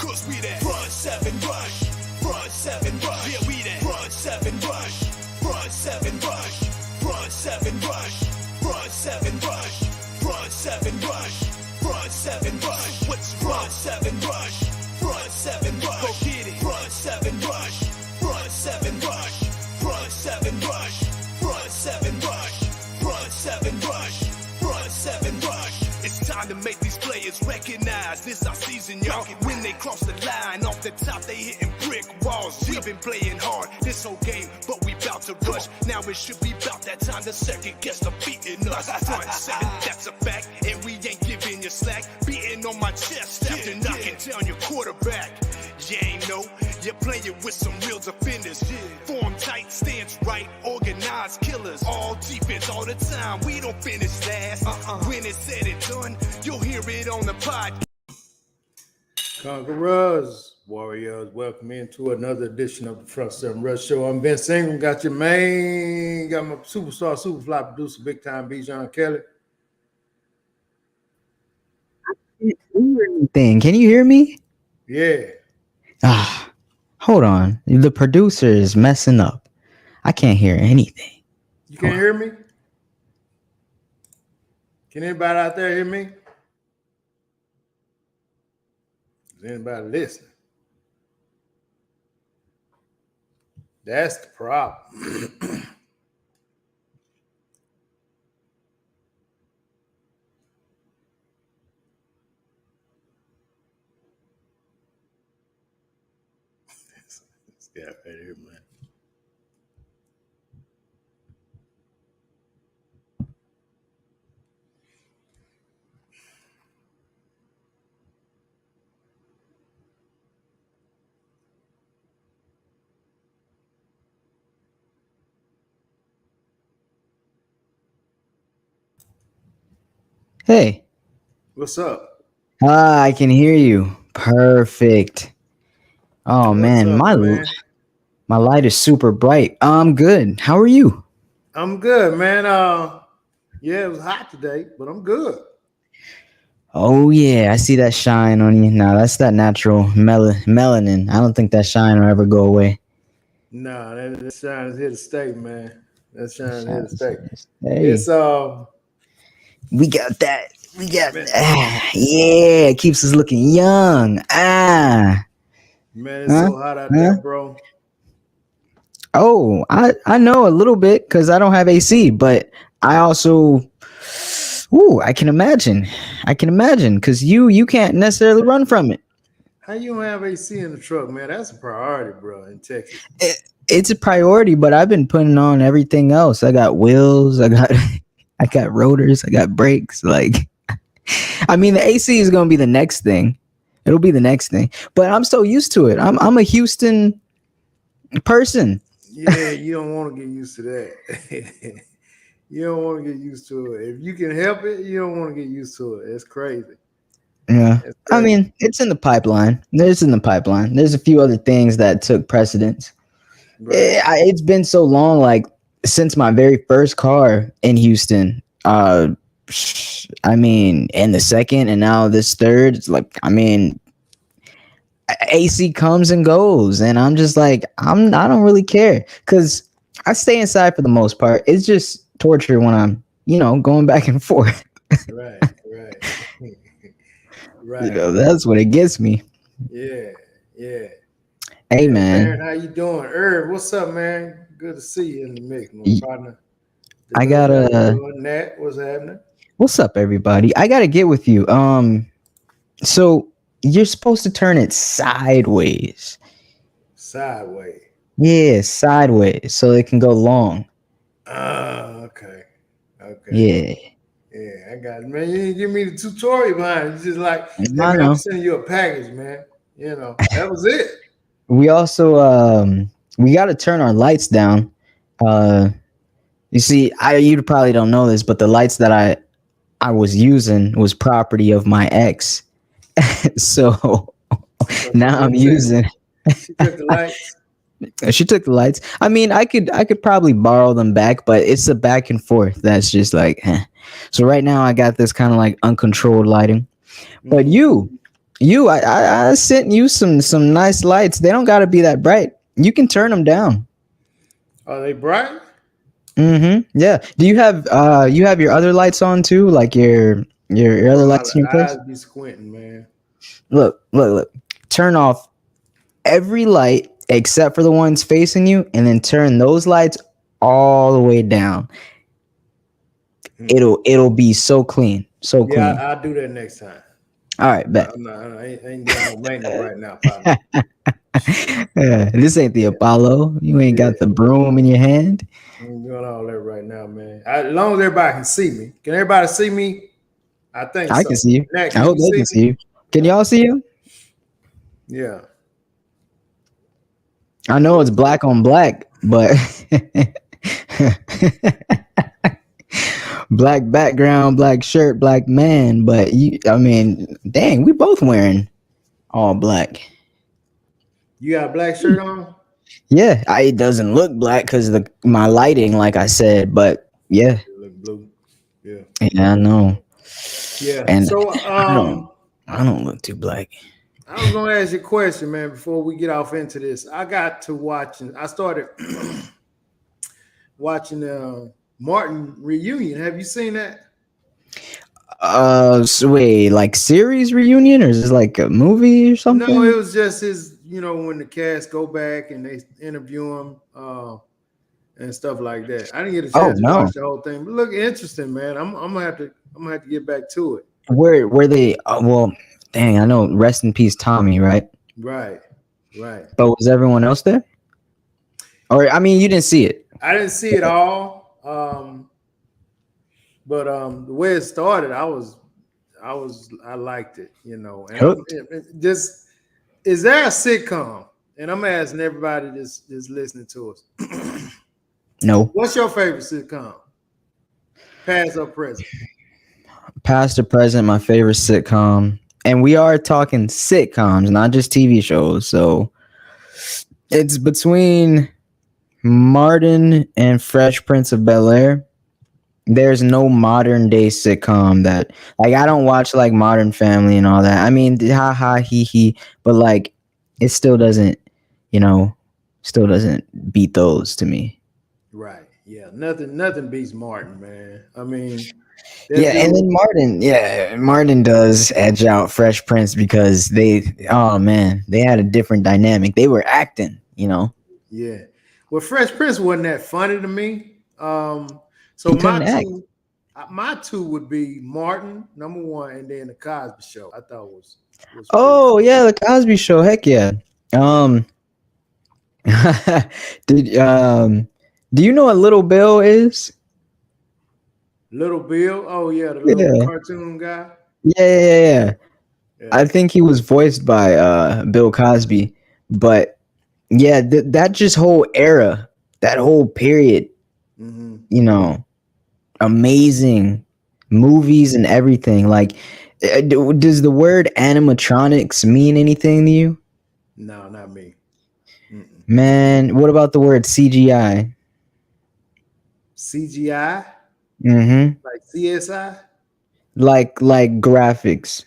'Cause we that front seven rush, front seven rush. Yeah, we that front seven rush, front seven rush, front seven rush, front seven rush, front seven rush, front seven rush. What's front seven rush, front seven rush? Go get it. Front seven rush, front seven rush, front seven rush, front seven rush, front seven rush, front seven rush. It's time to make these players recognize this our season, y'all. When they cross the line, off the top they hitting brick walls. We've been playing hard this whole game, but we bout to rush. Now it should be about that time to second guess the beating us. Front seven, that's a fact, and we ain't giving you slack. Beating on my chest after knocking down your quarterback. You ain't know, you're playing with some real defenders. Form tight, stance right, organized killers. All defense all the time, we don't finish last. When it's said and done, you'll hear it on the podcast. Conquerors, warriors, welcome into another edition of the Front Seven Rush Show. I'm Vince Ingram. Got your main, got my superstar, superfly producer, big time Bijan Kelly. Thing. Can you hear me? Yeah, Ah, hold on. The producer is messing up. I can't hear anything. you Hold can't on. hear me? Can anybody out there hear me? Is anybody listening? That's the problem. This guy right here, man. Hey. What's up? I can hear you. Perfect. Oh What's man, up, man? my light is super bright. I'm good. How are you? I'm good, man. Yeah, it was hot today, but I'm good. Oh yeah, I see that shine on you. Now that's that natural melanin. I don't think that shine will ever go away. Nah, that shine is here to stay, man. That shine is here to stay. Hey, It's we got that. We got man, that. Yeah, it keeps us looking young. man, it's Huh? so hot out Huh? there, bro. Oh, I know a little bit because I don't have AC, but I also, ooh, I can imagine. I can imagine because you can't necessarily run from it. How you don't have AC in the truck, man? That's a priority, bro, in Texas. it. It's a priority, but I've been putting on everything else. I got wheels. I got I got rotors. I got brakes. Like, I mean, the AC is gonna be the next thing. It'll be the next thing, but I'm so used to it. I'm a Houston person. Yeah, you don't want to get used to that. You don't want to get used to it. If you can help it, you don't want to get used to it. It's crazy. Yeah. It's I crazy. mean, it's in the pipeline. There's in the pipeline. There's a few other things that took precedence. Right. It's been so long, like since my very first car in Houston. I mean, and the second, and now this third. It's like, I mean, AC comes and goes, and I'm just like, I don't really care because I stay inside for the most part. It's just torture when I'm, going back and forth. Right. Right. Right. That's what it gets me. Yeah. Yeah. Hey, Yeah, Baron, man. how you doing? Herb, what's up, man? Good to see you in the mix, my y- partner. I Delud, how you gotta. doing? Nat, what's happening? What's up, everybody? I gotta get with you. So you're supposed to turn it sideways. Sideways. Yeah, sideways, so it can go long. Okay. Okay. Yeah, Yeah, I got it. Man, you didn't give me the tutorial behind it. It's just like, hey I man, I'm know. sending you a package, man. That was it. We also we got to turn our lights down. Uh, you see, you probably don't know this, but the lights that I was using was property of my ex. So So she now I'm took the using. she took the lights. She took the lights. I mean, I could probably borrow them back, but it's a back and forth that's just like, So right now I got this kind of like uncontrolled lighting. But Mm. I sent you some nice lights. They don't got to be that bright. You can turn them down. Are they bright? Mm-hmm. Yeah. Do you have your other lights on too, like your other Bro, lights in your I place? eyes be squinting, man. Look. Turn off every light except for the ones facing you, and then turn those lights all the way down. Mm. It'll be so clean, so Yeah, clean. I'll do that next time. All right, bet. I ain't doing no maintenance right now, partner. Yeah, this ain't the Yeah, Apollo. You ain't yeah. got the broom in your hand. I ain't doing all that right now, man. As long as everybody can see me. Can everybody see me? I think I can so. see you. Nat, I can hope you they see can me? see you. Can Yeah. y'all see you? Yeah. I know it's black on black, but black background, black shirt, black man. But I mean, dang, we both wearing All black. You got a black shirt on? Yeah, it doesn't look black because the my lighting, like I said, but yeah, You look blue. Yeah. yeah, I know. Yeah. And So I don't look too black. I was gonna ask you a question, man, before we get off into this. I got to watching, I started watching Martin reunion. Have you seen that? So wait, like series reunion or is this like a movie or No, it something? was just his, when the cast go back and they interview him and stuff like that. I didn't get a Oh chance to watch no, the whole thing, but look interesting, man. I'm gonna have to get back to it. where were they? Well, dang, I know. Rest in peace, Tommy. Right, Right, right. but was everyone else there? Or I mean, you didn't see it. I didn't see it all, but the way it started, I liked it, and Hooked? just is there a sitcom? And I'm asking everybody that's listening to us. No. What's your favorite sitcom? Past or present? Past or present, my favorite sitcom, and we are talking sitcoms, not just TV shows. So it's between Martin and Fresh Prince of Bel Air. There's no modern day sitcom that like I don't watch like Modern Family and all that. I mean, ha ha he he, but like it still doesn't, you know, still doesn't beat those to me. Right. Yeah. Nothing beats Martin, man. I mean, that Yeah, and then dude. Martin does edge out Fresh Prince because oh man, they had a different dynamic. They were acting. Yeah. Well, Fresh Prince wasn't that funny to me. So He couldn't act. my two would be Martin, number one, and then the Cosby Show. I thought was pretty Oh funny. yeah, the Cosby Show. Heck yeah. Yeah. Um, did do you know what Little Bill is? Little Bill. Oh yeah, the little Yeah, cartoon guy. yeah. Yeah. I think he was voiced by Bill Cosby, but yeah, that just whole era, that whole period, Mm-hmm. you know, amazing movies and everything. Like, does the word animatronics mean anything to you? No, not me. Mm-mm. Man, what about the word CGI? CGI, Mm-hmm. like CSI. Like graphics.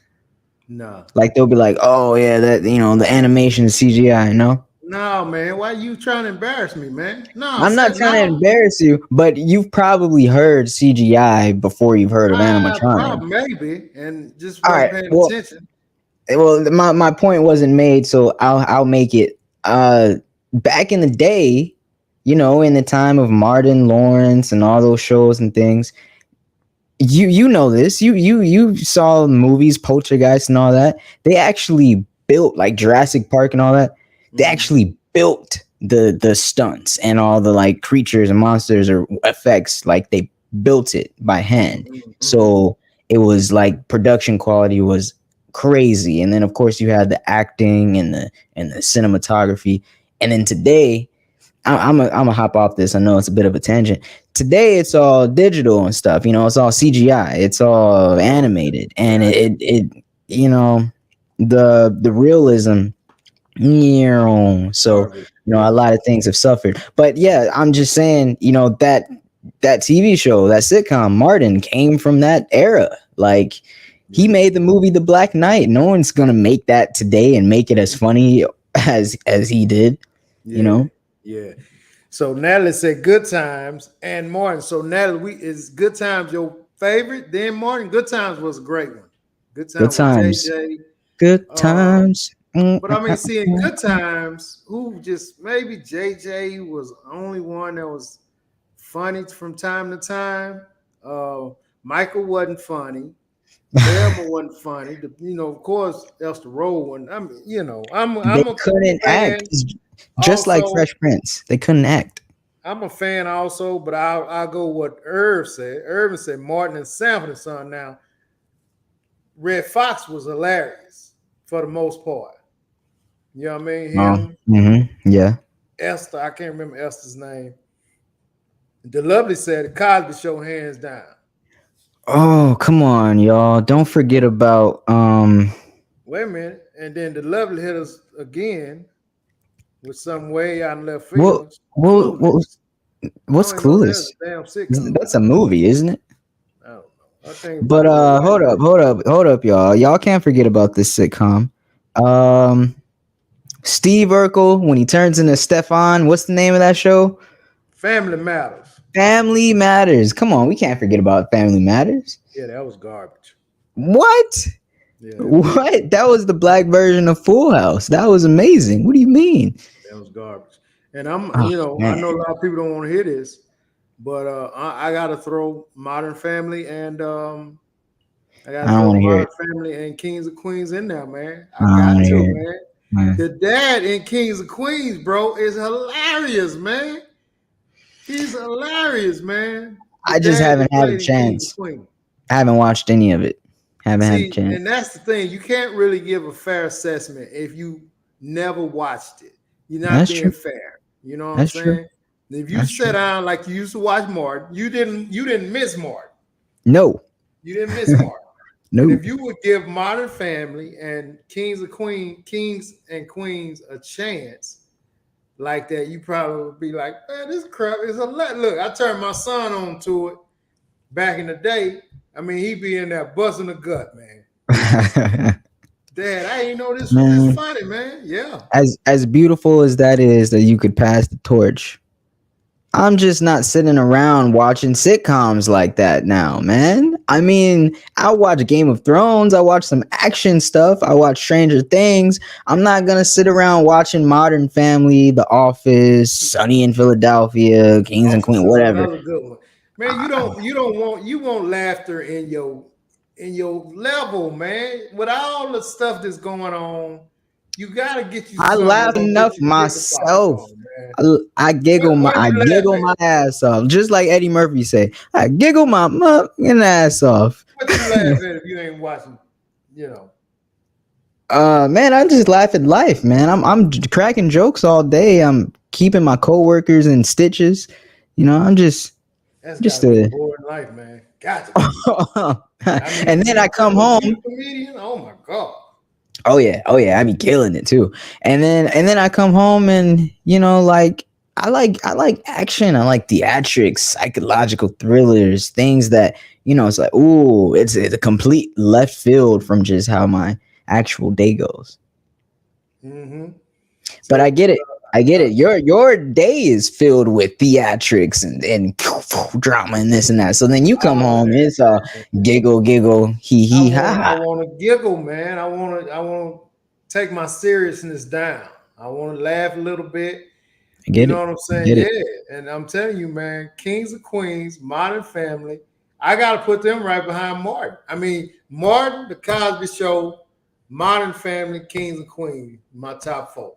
No. Like they'll be like, oh yeah, that the animation is CGI. No, No, man. Why you trying to embarrass me, man? No, I'm say not trying to no. embarrass you, but you've probably heard CGI before you've heard of animatronic. Probably maybe, and just All wasn't right. paying Well, attention. my point wasn't made, so I'll make it. Back in the day, in the time of Martin Lawrence and all those shows and things, you know this. You saw movies, Poltergeist and all that. They actually built like Jurassic Park and all that. They Mhm. actually built the stunts and all the like creatures and monsters or effects. Like they built it by hand. Mhm, mhm. So it was like production quality was crazy. And then of course you had the acting and the cinematography. And then today I'm a hop off this. I know it's a bit of a tangent. Today it's all digital and stuff. It's all CGI. It's all animated, and Right. it you know the realism. So Garbage. Yeah. a lot of things have suffered. But yeah, I'm just saying. That TV show, that sitcom, Martin came from that era. Like he Yeah. made the movie The Black Knight. No one's gonna make that today and make it as funny as he did. You Yeah. know. Yeah. So Natalie said Good Times and Martin. So Natalie, is Good Times your favorite? Then Martin, Good Times was a great one. Good Good Time with times. JJ. Good Uh, times. but I mean, see, in Good Times, who just maybe JJ was the only one that was funny from time to time. Uh, Michael wasn't funny. Thelma wasn't funny. Of course, Esther Rowe wasn't. I mean, They I'm a couldn't act. fan Just like also. Fresh Prince. They couldn't act. I'm a fan also, but I'll go what Irv said. Irvin said Martin and Sanford and Son. Now, Red Fox was hilarious for the most part. You know what I mean? Oh. Him, Yeah. Esther. I can't remember Esther's name. The Lovely said the Cosby Show hands down. Oh, come on, y'all. Don't forget about Wait a minute. and then the Lovely hit us again with some way out in left What field. what what Clueless. I what's don't even know if Clueless? that's a damn sitcom. That's a movie, isn't it? I don't know. I think But about that white lady. hold up, y'all. Y'all can't forget about this sitcom. Um, Steve Urkel when he turns into Stefan. What's the name of that show? Family Matters. Family Matters. Come on, we can't forget about Family Matters. Yeah, that was garbage. What? Yeah, What? That was the black version of Full House. That was amazing. What do you mean? that was garbage. And I'm, Oh I man, know a lot of people don't want to hear this, but I got to throw Modern Family and I got I to don't throw want to hear Modern it. Family and Kings of Queens in there, man. I I don't want got to to, hear it. man. Man. The dad in Kings of Queens, bro, is hilarious, man. He's hilarious, man. The I just dad that haven't had a played in Kings of chance. Queens. I haven't watched any of it. Haven't had a See, chance. and that's the thing. You can't really give a fair assessment if you never watched it. You're not That's being true. fair. You know what I'm That's true. saying? If you That's sit true. down like you used to watch Martin, you didn't miss Martin. No. You didn't miss Martin. And No. if you would give Modern Family and Kings and Queens a chance like that, you probably would be like, man, this crap is a lot. Look, I turned my son on to it back in the day. I mean, he be in there busting the gut, man. Dad, I ain't know this was this Man, funny, man. Yeah. as beautiful as that is that you could pass the torch, I'm just not sitting around watching sitcoms like that now, man. I mean, I watch Game of Thrones, I watch some action stuff, I watch Stranger Things. I'm not gonna sit around watching Modern Family, The Office, Sunny in Philadelphia, Kings and Office Queens, is whatever. another good one. Man, you want laughter in your level, man. With all the stuff that's going on, you gotta get you I something that's laugh gonna enough make you hit the myself. popcorn, man. I What you laugh giggle at? my ass off, just like Eddie Murphy say. I giggle my fucking ass off. What you laugh at if you ain't watching, you know? Man, I just laugh at life, man. I'm cracking jokes all day. I'm keeping my coworkers in stitches. You know, I'm just That's just gotta be a a. boring life, man. Got to be. I mean, And then I come was you home. a comedian? Oh my god. Oh yeah, I be killing it too. And then I come home and like I like action. I like theatrics, psychological thrillers, things that it's like ooh, it's a complete left field from just how my actual day goes. Mm-hmm. But I So get it. I get it. Your day is filled with theatrics and drama and this and that. So then you come all home, that, it's man. giggle, giggle, hee ha I ha. want to giggle, man. I want to take my seriousness down. I want to laugh a little bit. I You get know it. what I'm I saying? get it. Yeah. And I'm telling you, man, Kings of Queens, Modern Family, I got to put them right behind Martin. I mean, Martin, The Cosby Show, Modern Family, Kings of Queens, my top four,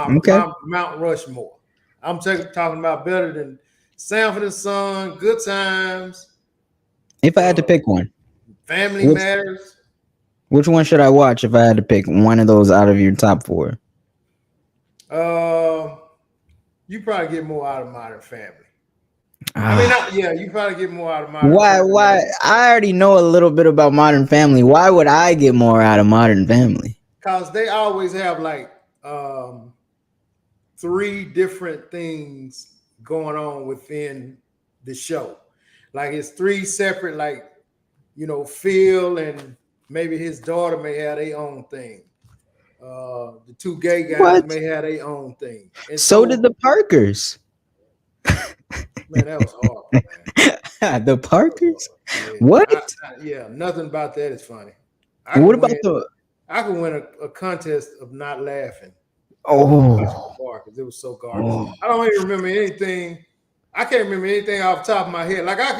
Okay. my Mount Rushmore. I'm talking about better than Sanford and Son, Good Times, If I had to uh, pick one, Family which Matters. which one should I watch if I had to pick one of those out of your top four? Uh, you probably get more out of Modern Family. Ah, You probably get more out of Modern why? Family. Why? I already know a little bit about Modern Family. Why would I get more out of Modern Family? Because they always have like um, three different things going on within the show. Like it's three separate, like, Phil and maybe his daughter may have their own thing. The two gay guys What? may have their own thing. And So did so, the Parkers. man, that was horrible, man. The That was Parkers? horrible. Yeah, What? yeah, nothing about that is funny. I What could about win. the? I could win a contest of not laughing. Watching the Oh, bar because it was so garbage. oh, I don't even remember anything. I can't remember anything off the top of my head. Like I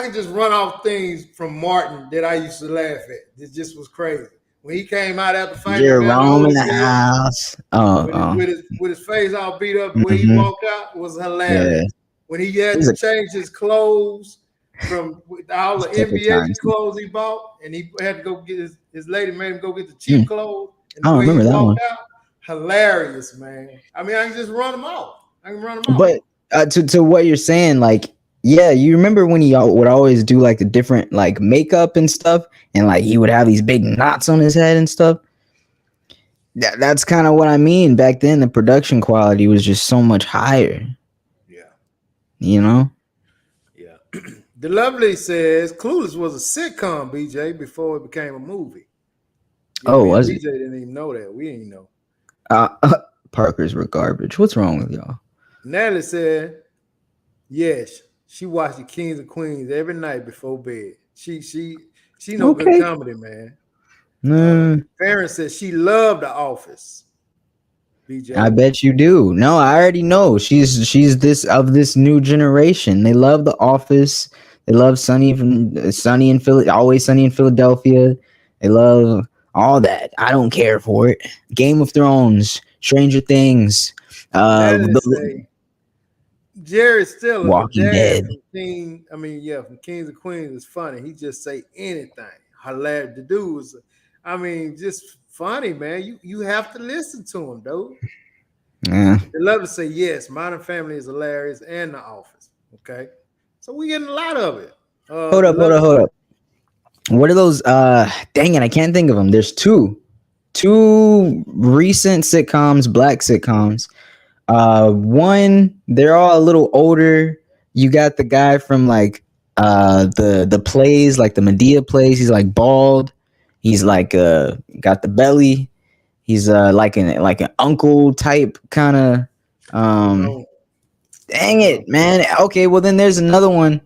can just run off things from Martin that I used to laugh at. It just was crazy. When he came out after fighting Evander Jerome in the Holyfield house. Oh, oh. with his face all beat up, the way he Mm-hmm. walked out was Yeah, hilarious. When he had he's to a change his clothes from all the couple NBA times. clothes he bought, and he had to go get his lady made him go get the cheap Mm, clothes, and I the don't way he remember that walked one. out, hilarious, man. I mean, I can just run them out. I can run them out. But to what you're saying, like, yeah, you remember when he would always do like the different like makeup and stuff, and like he would have these big knots on his head and stuff. That's kind of what I mean. Back then, the production quality was just so much higher. Yeah, You know? yeah. The Lovely says Clueless was a sitcom, BJ, before it became a movie. Yeah, Oh, me and was it? BJ didn't even know that. We didn't know. Uh, Parkers were garbage. What's wrong with y'all? Natalie said, yes, she watched the Kings and Queens every night before bed. She know good Okay. comedy, man. Mm, Farron said she loved The Office. I BJ. bet you do. No, I already know. She's this new generation. They love The Office. They love Sunny in Philly, Always Sunny in Philadelphia. They love all that. I don't care for it. Game of Thrones, Stranger Things, Natalie The say Jerry Stiller, the Walking dad Dead. from from Kings and Queens is funny. He just say anything. Hilarious. The dude was, just funny, man. You have to listen to him, dude. Yeah. They love to say yes. Modern Family is hilarious, and The Office. Okay, so we getting a lot of it. Hold The up, hold love. up, hold up. What are those? Dang it, I can't think of them. There's two recent sitcoms, black sitcoms. One, they're all a little older. You got the guy from like the plays, like the Medea plays. He's like bald. He's like got the belly. He's like an uncle type kind of. No, Dang no. it, man. Okay, well then there's another one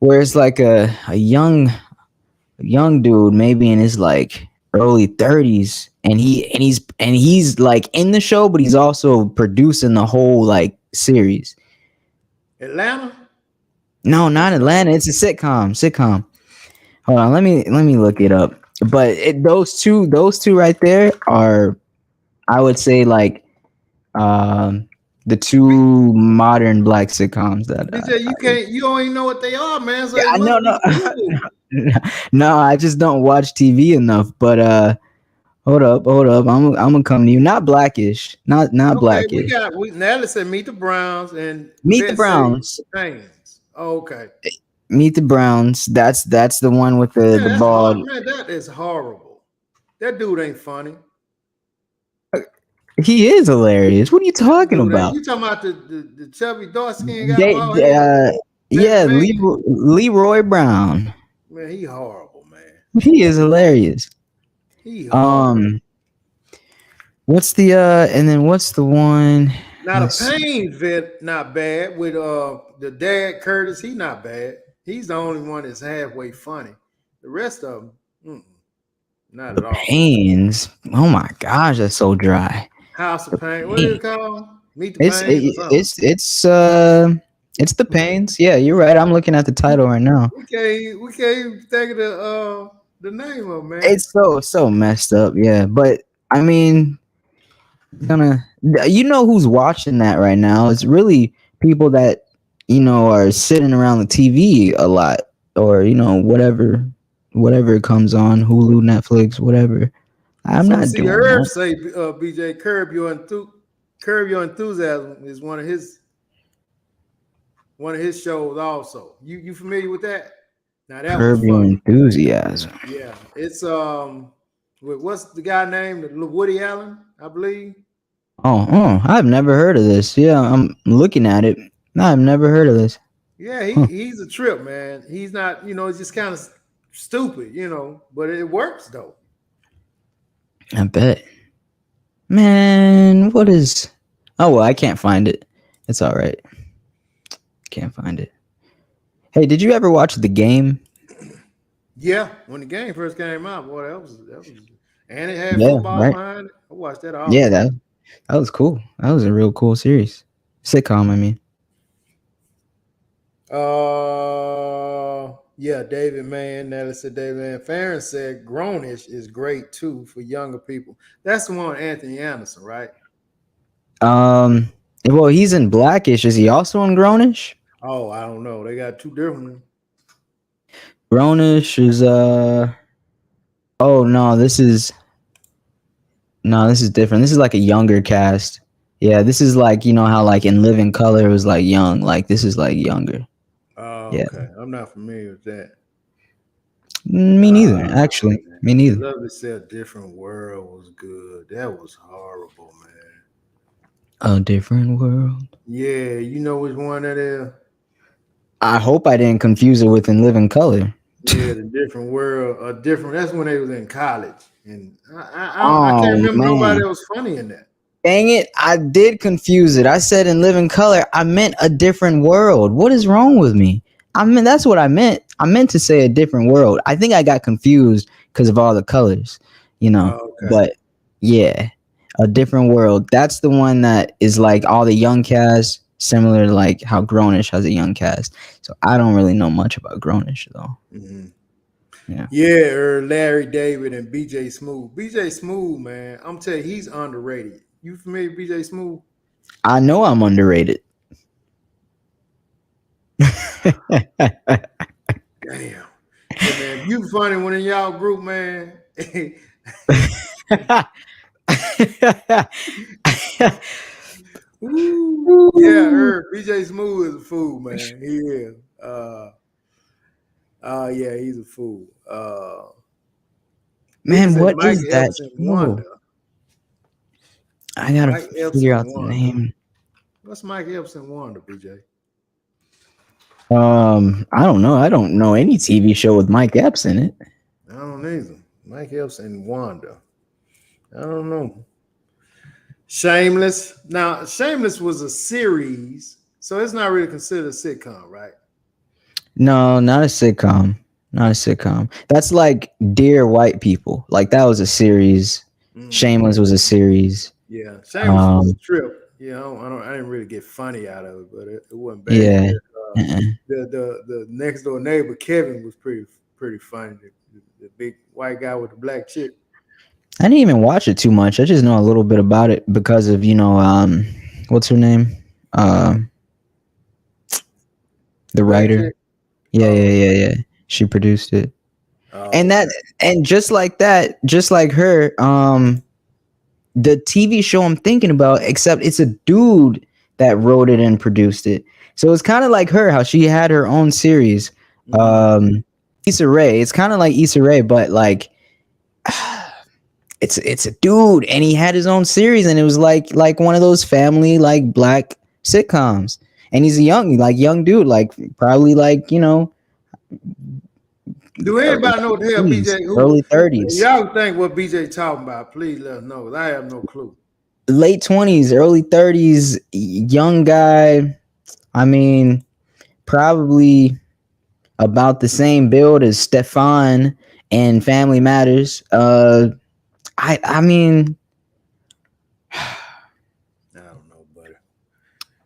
where it's like a young dude, maybe in his like early 30s, and he's like in the show, but he's also producing the whole like series. Atlanta. No, Which not one? Atlanta. It's a sitcom. Hold on, let me look it up. But those two right there are, I would say, like the two modern black sitcoms that BJ, you don't even know what they are, man. So yeah, it I know, must be no, cool. no, I just don't watch TV enough. But hold up, I'm gonna come to you. Not Blackish, not Okay, Blackish. we Natalie said Meet the Browns and Meet the Bet say Browns. Pains. Oh, okay. Meet the Browns. That's the one with the Man, the that's hard. bald. Man, that is horrible. That dude ain't funny. He is hilarious. What are you That talking dude ain't. about? You talking about the chubby dark skin guy They, bald head? yeah, Man, Leroy Brown. man, he horrible, man. He is hilarious. He horrible. Um, what's the and then what's the one? Now the Let's see. Pain vet not bad with the dad Curtis. He not bad. He's the only one that's halfway funny. The rest of them, not The at all. Pains. Oh my gosh, that's so dry. House of Pain. What is Pain. it called? Meet the It's Pains or it, something. it's the Pains. Yeah, you're right. I'm looking at the title right now. We can't even think of the name of it, man. It's so messed up. Yeah, but I mean, gonna you know who's watching that right now? It's really people that are sitting around the TV a lot, or whatever comes on Hulu, Netflix, whatever. I'm So not see, doing Herb that. say, BJ, curb your enthusiasm is one of his shows. Also, you familiar with that? Now that one's Curb Your funny. Enthusiasm. Yeah, it's what's the guy named Woody Allen, I believe. I've never heard of this. Yeah, I'm looking at it. No, I've never heard of this. Yeah, Huh, he's a trip, man. He's not, it's just kind of stupid, but it works though. I bet. Man, what is? Oh well, I can't find it. It's all right. Can't find it. Hey, did you ever watch The Game? Yeah, when the game first came out, boy, and it had Yeah, football right. behind it. I watched that all the Yeah, time. that was cool. That was a real cool series. Sitcom, I mean. Yeah, David Mann. Nelly said David Mann. Farron said Grownish is great too for younger people. That's the one with Anthony Anderson, right? Um, well, he's in Blackish. Is he also in Grownish? Oh, I don't know. They got two different ones. Grownish is oh no, this is different. This is like a younger cast. Yeah, this is like how like in Living Color it was like young. Like this is like younger. Oh, Yeah. okay. I'm not familiar with that. Me neither. Actually, me neither. Lovely said Different World was good. That was horrible, man. A different world. Yeah, you know which one that is? I hope I didn't confuse it with In Living Color. Yeah, the Different World. Different. That's when they was in college, and I can't Oh remember nobody man. that was funny in that. Dang it, I did confuse it. I said In Living Color. I meant A Different World. What is wrong with me? I mean, that's what I meant. I meant to say A Different World. I think I got confused because of all the colors, you know. Oh, okay. But yeah, A Different World. That's the one that is like all the young cast, similar to like how Grownish has a young cast. So I don't really know much about Grownish though. Mm-hmm. Yeah. Yeah, Larry David and BJ Smooth. BJ Smooth, man, I'm telling you, he's underrated. You familiar with BJ Smooth? I know I'm underrated. Damn. Hey, man, you funny when in y'all group, man. Ooh. Yeah, BJ Smooth is a fool, man. He is. Yeah, he's a fool. Nigga Man, say what Mike is that Epps and show? Wanda. I gotta Mike Epps figure and out the Wanda. name. What's Mike Epps and Wanda, BJ? I don't know. I don't know any TV show with Mike Epps in it. I don't either. Mike Epps and Wanda. I don't know. Shameless. Now, Shameless was a series, so it's not really considered a sitcom, right? No, not a sitcom. Not a sitcom. That's like Dear White People. Like that was a series. Mm. Shameless was a series. Yeah, Shameless was Um, a trip. Yeah, I didn't really get funny out of it, but it wasn't bad. yeah. Yeah, Uh-uh. the next door neighbor Kevin was pretty funny. The big white guy with the black chick. I didn't even watch it too much. I just know a little bit about it because of, what's her name? The The black writer. chick. Yeah. She produced it. And Okay. just like that, just like her, the TV show I'm thinking about, except it's a dude that wrote it and produced it. So it's kind of like her, how she had her own series. Mhm. Issa Rae. It's kind of like Issa Rae, but like it's a dude, and he had his own series, and it was like one of those family like black sitcoms. And he's a young dude, like probably like Do anybody know what the hell BJ? early If 30s. y'all think what BJ talking about, please let us know. 'Cause I have no clue. Late 20s, early 30s, young guy. I mean, probably about the same build as Stefan and Family Matters. I mean, I don't know, buddy.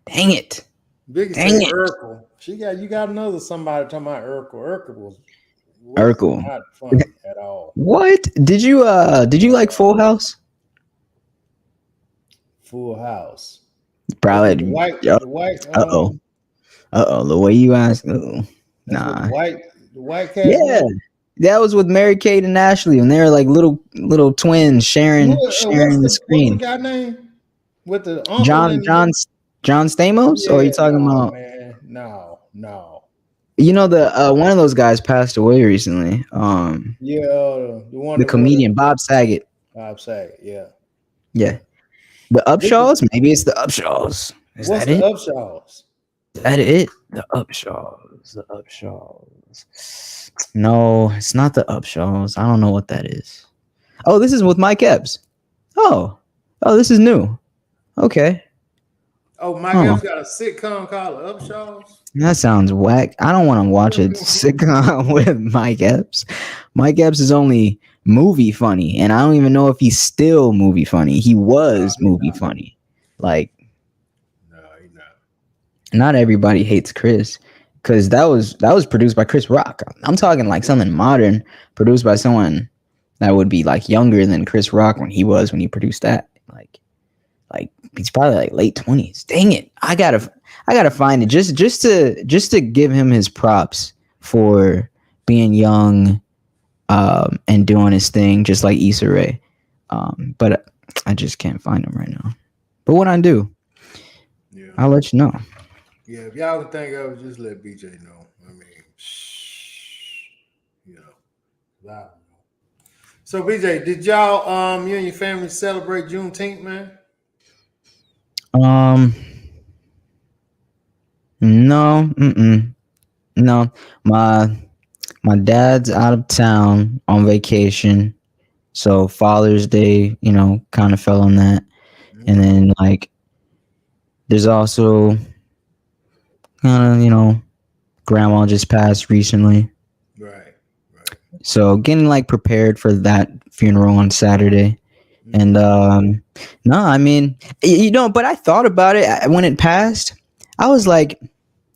dang it. Biggie Dang say it. Urkel. You got another somebody talking about Urkel. Urkel was Urkel. not funny at all. What? Did you like Full House? Full House. Was it the Probably. white Yep. the white Uh-oh. Uh-oh. The way you ask. Uh-oh. that's what Nah. the white cast Yeah. was? That was with Mary Kate and Ashley when they were like little twins sharing the What's the screen. guy name? With the uncle John and John John Stamos, or are you yeah, talking no, about man. No. the one of those guys passed away recently. Yeah, the one The that won comedian Bob Saget. I'm saying, yeah. Yeah. The This is, Upshaws? Maybe it's the Upshaws. Is what's that the it? Upshaws? Is that it? The Upshaws. The Upshaws. No, it's not the Upshaws. I don't know what that is. Oh, this is with Mike Epps. Oh. Oh, this is new. Okay. Oh, Mike Huh. Epps got a sitcom called Upshaws. That sounds whack. I don't want to watch a sitcom with Mike Epps. Mike Epps is only movie funny, and I don't even know if he's still movie funny. He was He movie not. funny. Like, No, he not. not everybody hates Chris, because that was produced by Chris Rock. I'm talking like something modern, produced by someone that would be like younger than Chris Rock when he produced that. Like he's probably like late 20s. Dang it. I gotta find it just to give him his props for being young and doing his thing just like Issa Rae. But I just can't find him right now. But when I do, Yeah. I'll let you know. Yeah, if y'all can think of it, just let BJ know. I mean, you know. I don't know. So BJ, did y'all you and your family celebrate Juneteenth, man? Um, no, no. My my dad's out of town on vacation, so Father's Day, kind of fell on that. And Okay. then like, there's also kind of grandma just passed recently, Right. Right. so getting like prepared for that funeral on Saturday. And Mm-hmm. no, I mean, but I thought about it when it passed. I was like,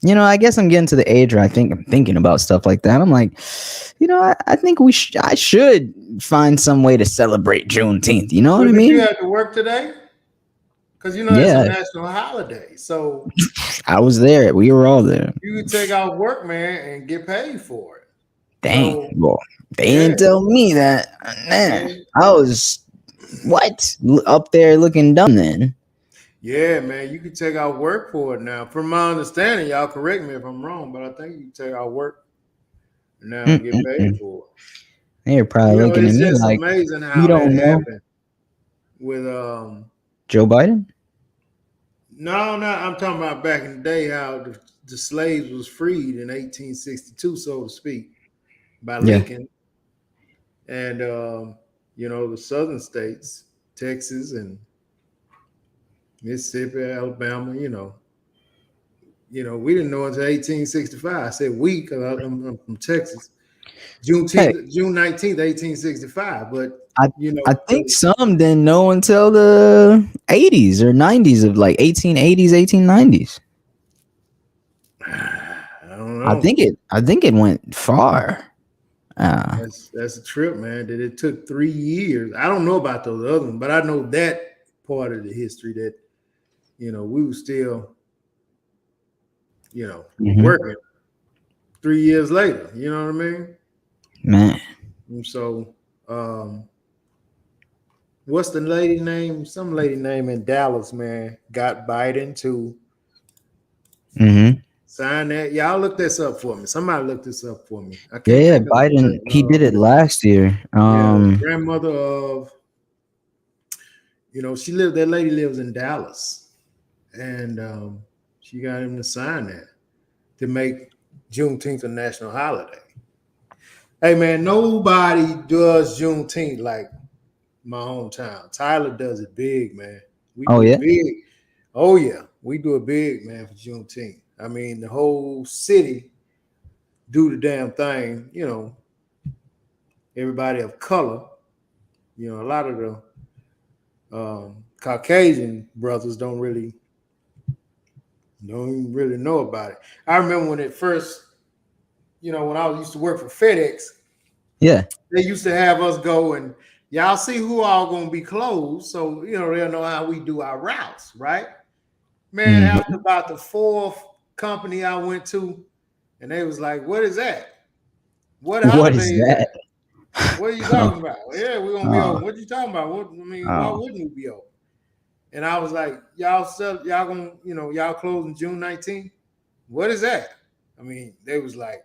I guess I'm getting to the age where I'm thinking about stuff like that. I'm like, I think I should find some way to celebrate Juneteenth. You know what But I did you mean? have to work today? Because it's a Yeah, national holiday. So I was there. We were all there. you could take out work, man, and get paid for it. Dang. So Well, they yeah, didn't tell me that. Man, yeah, I was up there looking dumb then. yeah, man. You could take out work for it now. From my understanding, y'all correct me if I'm wrong, but I think you can take out work now and get paid Mm-mm-mm. for it. They're probably looking at It's me just like, amazing you how that don't know happened with Joe Biden? no, no, I'm talking about back in the day how the slaves was freed in 1862, so to speak, by Yeah. Lincoln, and the southern states, Texas and Mississippi, Alabama, we didn't know until 1865. I said we because I'm from Texas. Hey, June 19th, 1865. But I you I know, think some didn't know until the 80s or 90s of like 1880s, 1890s. I don't I know. think it went far. Uh, That's a trip, man. That it took 3 years. I don't know about those other ones, but I know that part of the history that we were still mhm. working 3 years later. You know what I mean? Man. And so, what's the lady name? Some lady name in Dallas, man, got Biden to Hmm. sign that. Y'all look this up for me. Somebody look this up for me. I Yeah, can't yeah. think of Biden, he did it last year. the grandmother of she lived. That lady lives in Dallas, and she got him to sign that to make Juneteenth a national holiday. Hey man, nobody does Juneteenth like my hometown. Tyler does it big, man. We Oh do it yeah. big. Oh yeah, we do it big, man, for Juneteenth. I mean, the whole city do the damn thing. Everybody of color. A lot of the Caucasian brothers don't even really know about it. I remember when it first, when I used to work for FedEx, Yeah. they used to have us go and y'all see who all gonna be closed, so they'll know how we do our routes, right? Man, after Hmm. about the fourth company I went to, and they was like, "What is that? What What holiday is is that? that? What are you talking about? Yeah, we're gonna be Oh, open. What you talking about? Why oh. wouldn't we be open?" And I was like, y'all gonna, y'all closing June 19th. What is that? I mean, they was like,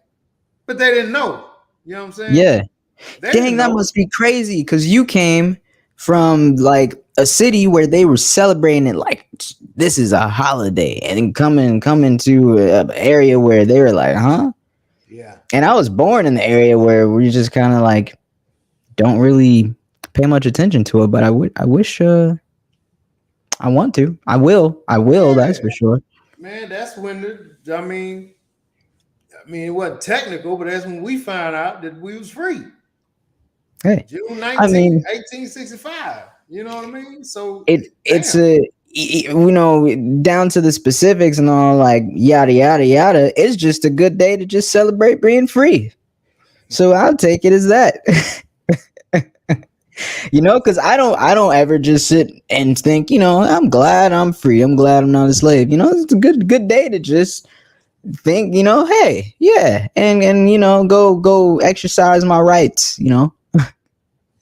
but they didn't know. You know what I'm saying? Yeah. They Dang, didn't that know. must be crazy because you came from like a city where they were celebrating it like this is a holiday, and then coming to an area where they were like, huh? Yeah. And I was born in the area where we just kind of like don't really pay much attention to it, but I wish I want to. I will, Yeah. that's for sure. Man, that's when it wasn't technical, but that's when we found out that we was free. Hey, June I 19th, mean, 1865. You know what I mean? So it's damn. a down to the specifics and all like yada yada yada. It's just a good day to just celebrate being free. So I'll take it as that. Because I don't ever just sit and think, I'm glad I'm free. I'm glad I'm not a slave. It's a good day to just think, hey, yeah, and go exercise my rights.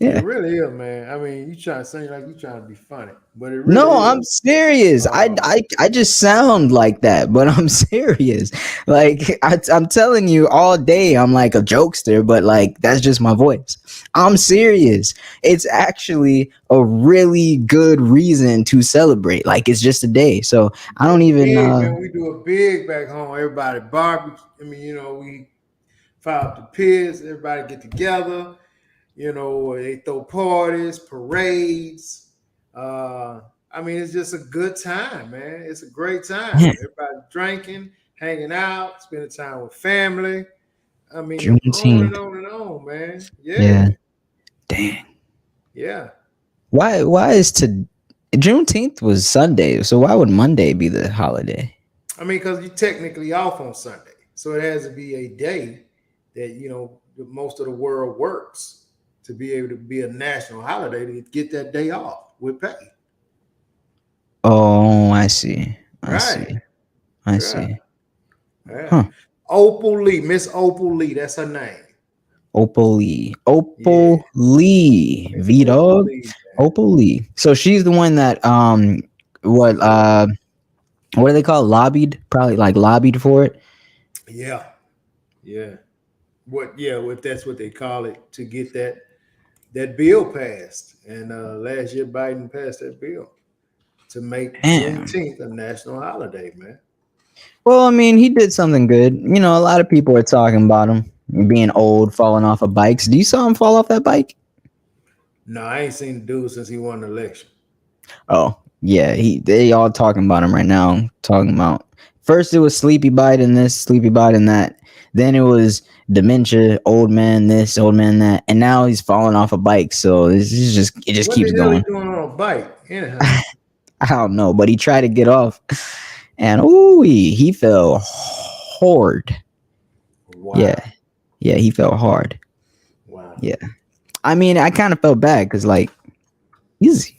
It Yeah. really is, man. I mean, you trying to say like you trying to be funny, but it really No, I'm is. serious. Um, I just sound like that, but I'm serious. Like I'm telling you all day, I'm like a jokester, but like that's just my voice. I'm serious. It's actually a really good reason to celebrate. Like it's just a day, so I don't it's even. big, man. We do it big back home. Everybody barbecue. I mean, we fire up the pits. Everybody get together. They throw parties, parades. Uh, I mean, it's just a good time, man. It's a great time. Man, Everybody drinking, hanging out, spending time with family. I mean, on and Juneteenth. on and on, man. Yeah, Yeah. Dang. yeah. Why is to Juneteenth was Sunday, so why would Monday be the holiday? I mean, because you're technically off on Sunday, so it has to be a day that most of the world works to be able to be a national holiday to get that day off with pay. Oh, I see. I Right. see. I Yeah. see. Yeah. Huh. Opal Lee, Miss Opal Lee, that's her name. Opal Lee. Yeah, Opal Lee. Miss V Opal Dog. Lee, man. Opal Lee. So she's the one that what what do they call it? Lobbied? Probably like lobbied for it. Yeah, yeah. If that's what they call it, to get that bill passed. And last year Biden passed that bill to make Damn. Juneteenth a national holiday, man. Well, I mean, he did something good. A lot of people are talking about him being old, falling off of bikes. Do you saw him fall off that bike? No, I ain't seen the dude since he won the election. Oh, yeah, they all talking about him right now. Talking about first it was sleepy Biden this, sleepy Biden that. Then it was dementia, old man this, old man that, and now he's falling off a bike. So this is just What the keeps hell he going. doing on a bike? Anyhow. I don't know, but he tried to get off, and ooh, he fell hard. Wow. Yeah, yeah, he fell hard. Wow. Yeah, I mean, I kind of felt bad because like he's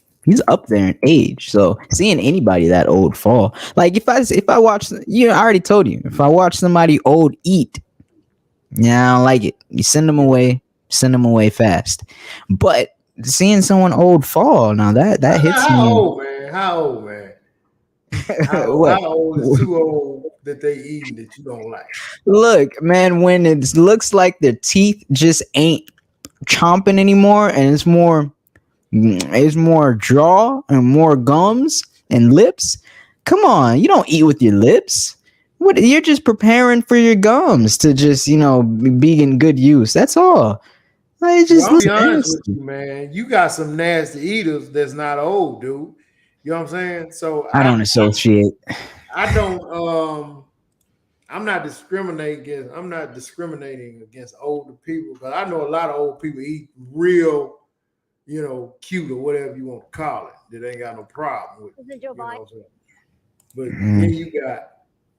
up there in age. So seeing anybody that old fall, like if I watch, I already told you, if I watch somebody old eat, yeah, I don't like it. You send them away fast. But seeing someone old fall, now that hits How me. old, man? How old, man? How, What? how old is too old that they eating that you don't like? Look, man, when it looks like their teeth just ain't chomping anymore, and it's more jaw and more gums and lips. Come on, you don't eat with your lips. What, you're just preparing for your gums to just be in good use. That's all. It Well, just I'm looks be honest with nasty. you, man. You got some nasty eaters that's not old, dude. You know what I'm saying? So I don't associate. I don't I'm not discriminating against older people, but I know a lot of old people eat real, cute or whatever you want to call it. That ain't got no problem with. But then Mm.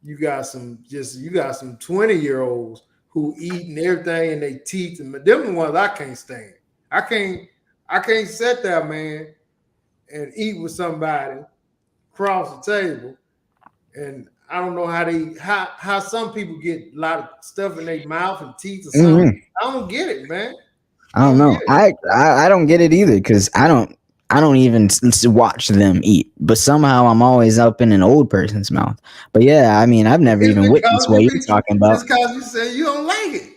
you got some 20-year-olds who eating everything in their teeth, and them the ones I can't stand. I can't I can't sit there, man, and eat with somebody across the table, and I don't know how some people get a lot of stuff in their mouth and teeth or something. Mhm. I don't get it, man. I I don't don't know. get it. I don't get it either because I don't even watch them eat. But somehow I'm always up in an old person's mouth. But yeah, I mean, I've never It's even witnessed because what you're talking about. it's because you say you don't like it.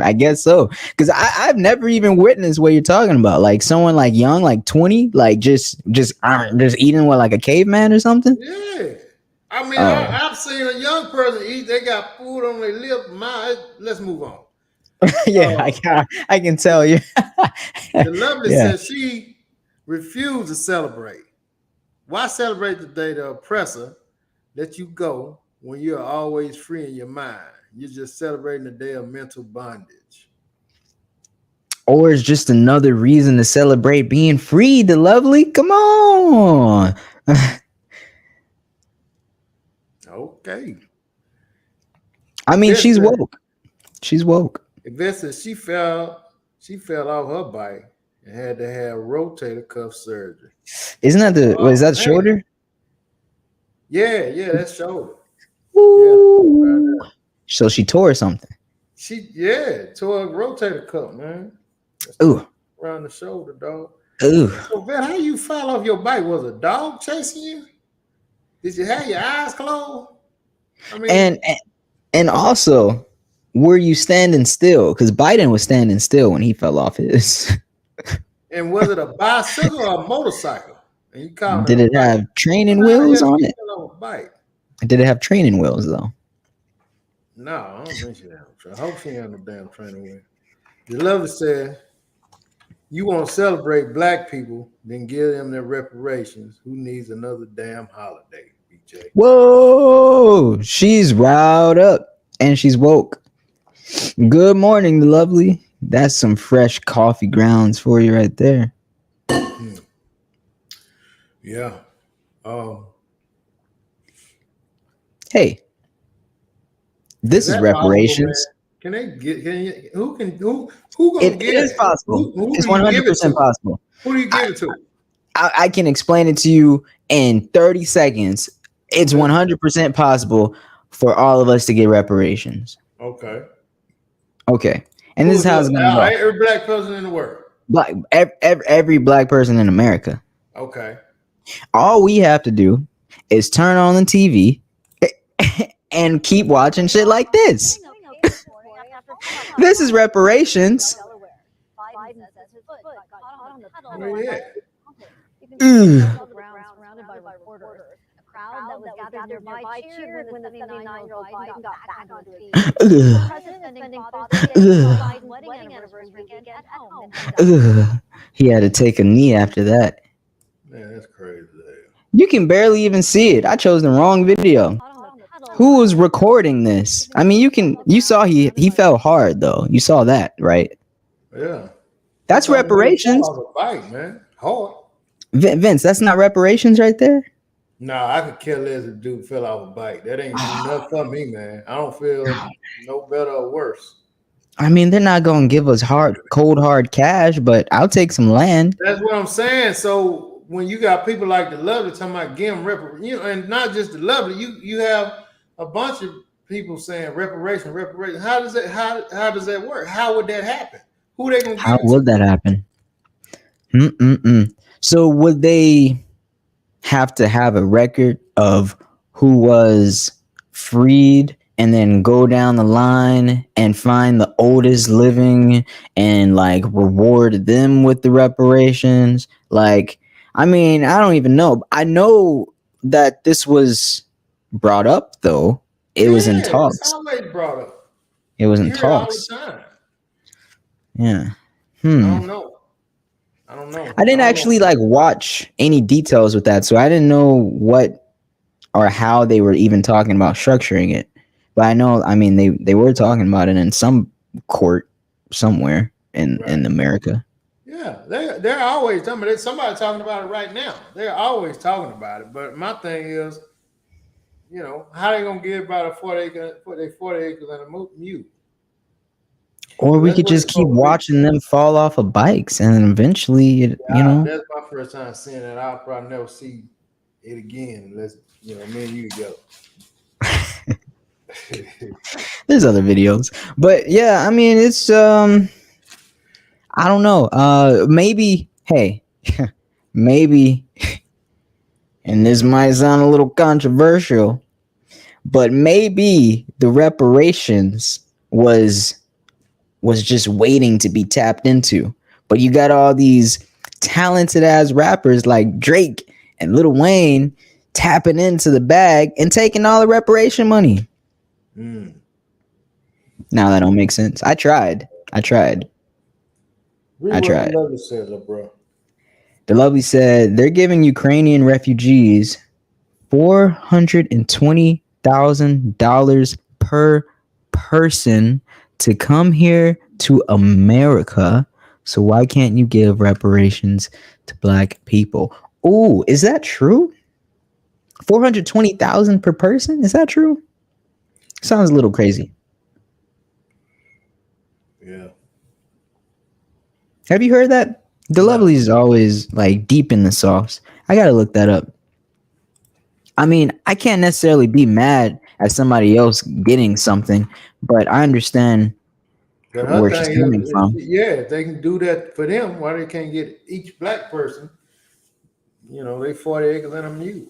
I guess so. Because I've never even witnessed what you're talking about. Like someone like young, like 20, like just eating what, like a caveman or something. Yeah. I mean, Oh I've seen a young person eat. They got food on their lip. Let's move on. yeah, Uh, I can tell you. the lovely Yeah. says she refused to celebrate. Why celebrate the day the oppressor let you go when you're always free in your mind? You're just celebrating the day of mental bondage. Or it's just another reason to celebrate being free, the lovely. Come on. Okay. I mean, Yvette she's said, woke. She's woke. Yvette said she fell off her bike and had to have rotator cuff surgery. Isn't that is Oh that man. shoulder? Yeah, that's shoulder. Yeah. Right Ooh. there. So she tore something. She tore a rotator cuff, man. That's Ooh. around the shoulder, dog. Ooh. So, Vet, how you fell off your bike? Was a dog chasing you? Did you have your eyes closed? I mean, And also, were you standing still? Because Biden was standing still when he fell off his. and was it a bicycle or a motorcycle? And you calling it Did a it bike? have training Nah, wheels yes, on you it? fell off a bike. Did it have training wheels though? No, I don't think she had no. I hope she ain't had no damn training wheel. The lover said, "You won't celebrate black people, then give them their reparations. Who needs another damn holiday?" BJ. Whoa, she's riled up and she's woke. Good morning, the lovely. That's some fresh coffee grounds for you right there. Yeah. Hey, this is that reparations. possible, man? Can they get? Who gonna It give is possible. Who It's do you give it 100% to? possible. Who do you give it to? I can explain it to you in 30 seconds. It's 100% possible for all of us to get reparations. Okay. Okay. And this is how it's going to go. Every black person in the world. Black, every black person in America. Okay. All we have to do is turn on the TV and keep watching shit like this. This is reparations. Where you at? He had to take a knee after that. Man, that's crazy. You can barely even see it. I chose the wrong video. Who was recording this? I mean, you saw he fell hard though. You saw that, right? Yeah. That's reparations. Bike, man. Hard. Vince, that's not reparations right there? Nah, I could care less if a dude fell off a bike. That ain't enough for me, man. I don't feel no better or worse. I mean, they're not gonna give us cold hard cash, but I'll take some land. That's what I'm saying. So when you got people like the Lovely talking about getting and not just the Lovely, you have a bunch of people saying reparation. How does that work? How would that happen? Who they gonna give How it would to? that happen? So would they have to have a record of who was freed and then go down the line and find the oldest living and like reward them with the reparations? Like, I mean, I don't even know. I know that this was brought up though. It was in talks. It's always brought up. It was in talks. All the time. Yeah. I don't know. I didn't actually like watch any details with that, so I didn't know what or how they were even talking about structuring it. But I know, I mean, they were talking about it in some court somewhere in America. Yeah, they're always talking about it. Somebody talking about it right now. They're always talking about it. But my thing is, how they gonna give about a 40 acres and a mule? Or we could just keep watching them fall off of bikes, and then eventually, That's my first time seeing it. I'll probably never see it again unless me and you together. There's other videos, but yeah, I mean, it's I don't know. Maybe, hey, maybe, and this might sound a little controversial, but maybe the reparations was just waiting to be tapped into. But you got all these talented ass rappers like Drake and Lil Wayne tapping into the bag and taking all the reparation money. Now that don't make sense. I tried. The Lovely said, bro. The Lovely said they're giving Ukrainian refugees $420,000 per person to come here to America. So why can't you give reparations to black people? Oh, is that true? 420,000 per person? Is that true? Sounds a little crazy. Yeah. Have you heard that? The Lovely is always like deep in the sauce. I gotta look that up. I mean, I can't necessarily be mad at somebody else getting something, but I understand But her where she's thing coming from. yeah, if they can do that for them, why they can't get each black person? They 40 acres and a mule.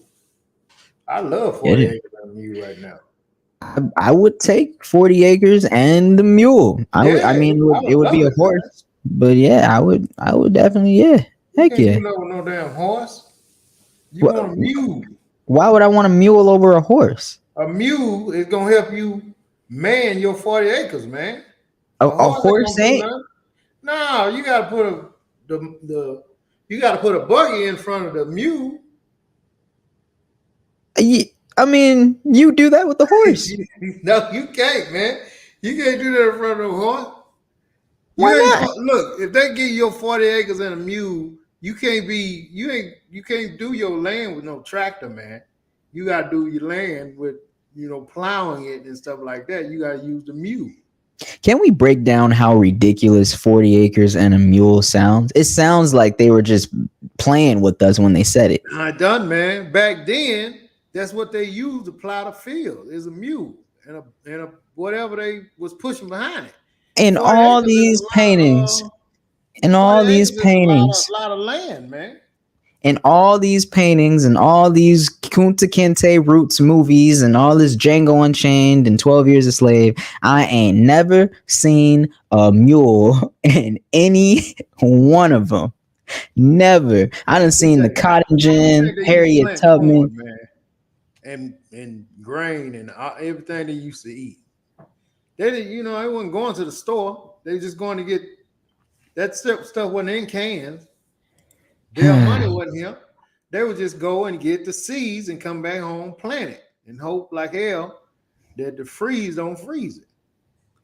I love 40 Yeah. acres and a mule right now. I would take 40 acres and the mule. I would. I Yeah, mean, I it would would be love a it, man. horse, but yeah, I would. I would definitely. Yeah. You Heck can't yeah. do that with no damn horse. You Wh- want a mule. Why would I want a mule over a horse? A mule is gonna help you man your 40 acres, man. A A horse ain't horse gonna do ain't. nothing. No, you gotta put the you gotta put a buggy in front of the mule. I mean, you do that with the horse. No, you can't, man. You can't do that in front of a horse. You Why ain't not? look. If they give you your 40 acres and a mule, you can't do your land with no tractor, man. You gotta do your land with plowing it and stuff like that. You gotta use the mule. Can we break down how ridiculous 40 acres and a mule sounds? It sounds like they were just playing with us when they said it. I done, man. Back then, that's what they used to plow the field. Is a mule and a whatever they was pushing behind it. In 40 all acres is these a lot paintings, of in 40 all these acres is paintings, lot of land, man. in all these paintings, and all these Kunta Kinte Roots movies, and all this Django Unchained and 12 Years a Slave, I ain't never seen a mule in any one of them. Never. I done seen the Cotton How you Gin, think they used to Harriet plant Tubman. corn, man, and grain and everything they used to eat? They didn't, they wasn't going to the store. They just going to get that stuff wasn't in cans. Their money wasn't here. They would just go and get the seeds and come back home, plant it, and hope like hell that the freeze don't freeze it.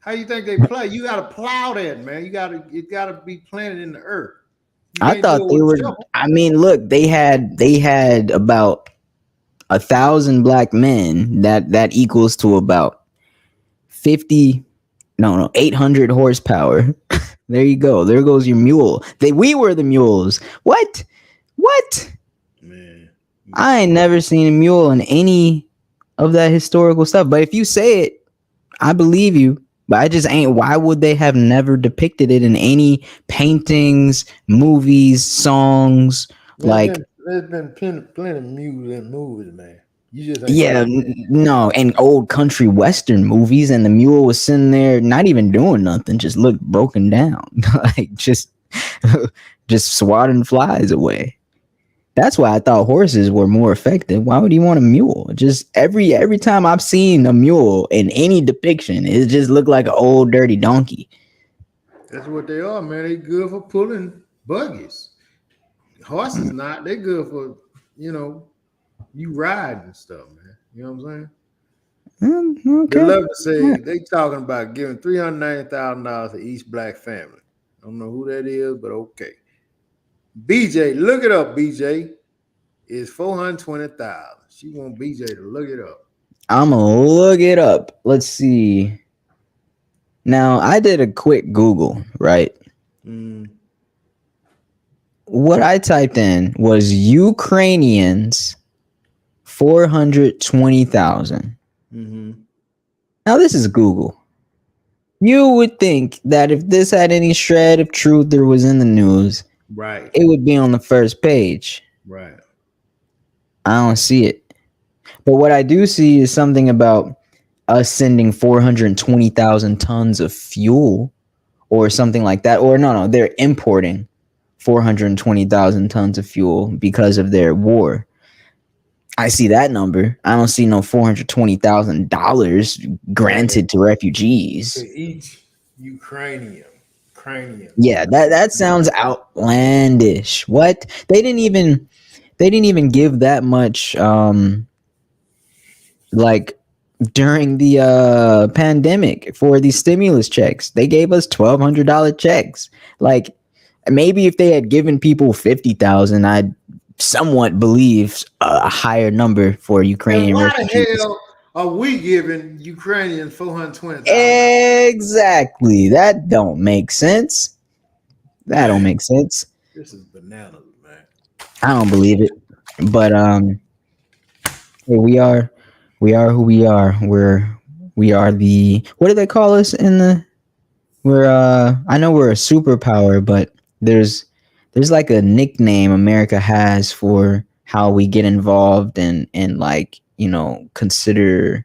How you think they play? You got to plow that, man. It got to be planted in the earth. You I can't do thought it they with a were. shovel. I mean, look, they had about 1,000 black men. That equals to about 50. No, 800 horsepower. There you go. There goes your mule. We were the mules. What? Man, I ain't never seen a mule in any of that historical stuff. But if you say it, I believe you. But I just ain't. Why would they have never depicted it in any paintings, movies, songs? Like, there's been plenty of mules in movies, man. You just ain't yeah, seen no, and old country western movies, and the mule was sitting there, not even doing nothing, just looked broken down, like just swatting flies away. That's why I thought horses were more effective. Why would you want a mule? Just every time I've seen a mule in any depiction, it just looked like an old dirty donkey. That's what they are, man. They good for pulling buggies. Horses not. They good for you ride and stuff, man. You know what I'm saying? Okay. They love to say they talking about giving $390,000 to each black family. I don't know who that is, but okay. BJ, look it up. BJ is 420,000. She want BJ to look it up. I'm gonna look it up. Let's see. Now I did a quick Google, right? What I typed in was Ukrainians 420,000. Now this is Google. You would think that if this had any shred of truth or was in the news, right, it would be on the first page. Right. I don't see it. But what I do see is something about us sending 420,000 tons of fuel or something like that. Or no, they're importing 420,000 tons of fuel because of their war. I see that number. I don't see no $420,000 granted to refugees. To each Ukrainian. Yeah, that sounds outlandish. What? They didn't even give that much like during the pandemic for these stimulus checks. They gave us $1,200 checks. Like maybe if they had given people 50,000, I'd somewhat believe a higher number for Ukrainian refugees. Why the hell are we giving Ukrainians 420,000? Exactly. That don't make sense. That don't make sense. This is bananas, man. I don't believe it. But we are who we are. We are the, what do they call us in the I know we're a superpower, but there's there's like a nickname America has for how we get involved and like, consider,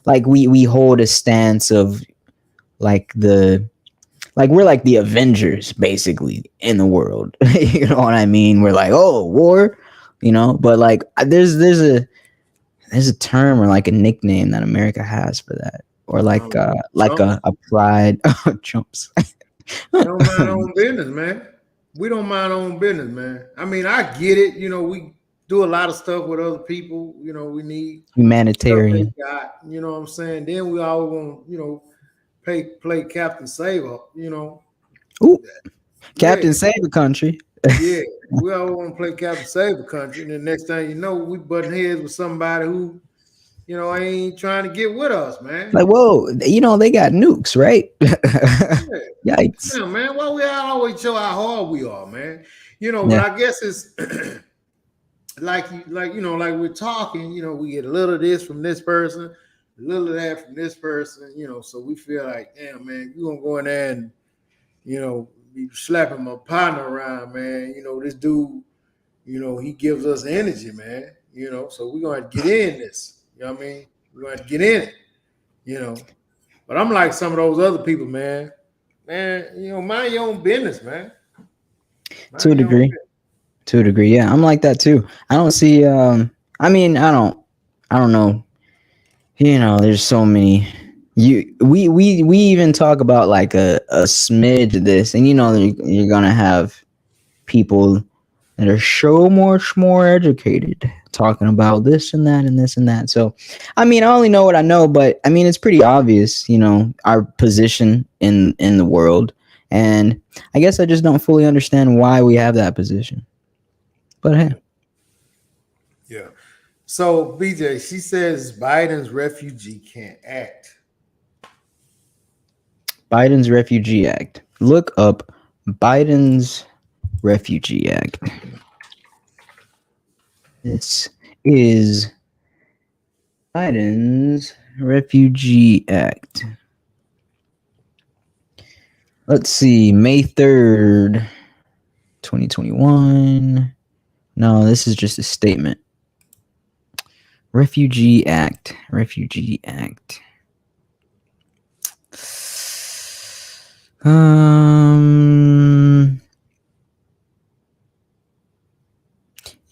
like we hold a stance of like the like we're like the Avengers basically in the world. You know what I mean? We're like, oh, war, but like there's a term or like a nickname that America has for that, or like Chumps. a pride. Chumps. We don't mind our own business, man. We don't mind our own business, man. I mean, I get it. We do a lot of stuff with other people. We need stuff they Humanitarian. got. You know what I'm saying? Then we always want, play Captain Saver. Ooh, Yeah, Captain Save the Country. yeah. We always want to play Captain Save the Country. And the next thing you know, we button heads with somebody who, ain't trying to get with us, man. Like, whoa, they got nukes, right? Yeah. Yikes. Yeah, man. Why we always show how hard we are, man? But Yeah. I guess it's like we're talking, we get a little of this from this person, a little of that from this person, so we feel like, damn, man, you gonna go in there and, be slapping my partner around, man. This dude, he gives us energy, man. So we're gonna get in this. You know what I mean? We're gonna get in it, you know. But I'm like some of those other people, man. Man, mind your own business, man. To a Mind your own degree. To a degree, yeah. I'm like that too. I don't see I mean, I don't know. There's so many we even talk about like a smidge of this, and you're gonna have people that are so much more educated talking about this and that and this and that. So, I mean, I only know what I know, but I mean, it's pretty obvious, our position in the world, and I guess I just don't fully understand why we have that position. But hey, Yeah. So BJ, she says Biden's refugee can't act. Biden's Refugee Act. Look up Biden's Refugee Act. This is Biden's Refugee Act. Let's see, May 3rd, 2021. No, this is just a statement. Refugee Act. Refugee Act.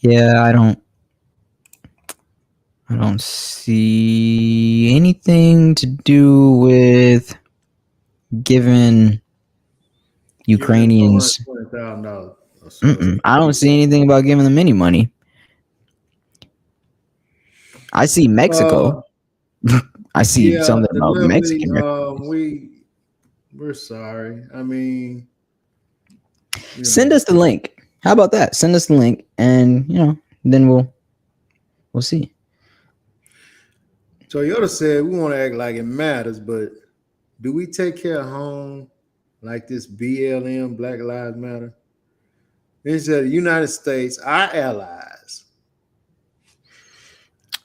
Yeah, I don't see anything to do with giving Ukrainians. $20,000. I don't see anything about giving them any money. I see Mexico. I see something about delivery, Mexican. we're sorry. I mean, Send us the link. How about that? Send us the link, and then we'll see. Toyota said we want to act like it matters, but do we take care of home like this BLM, Black Lives Matter? They said the United States, our allies,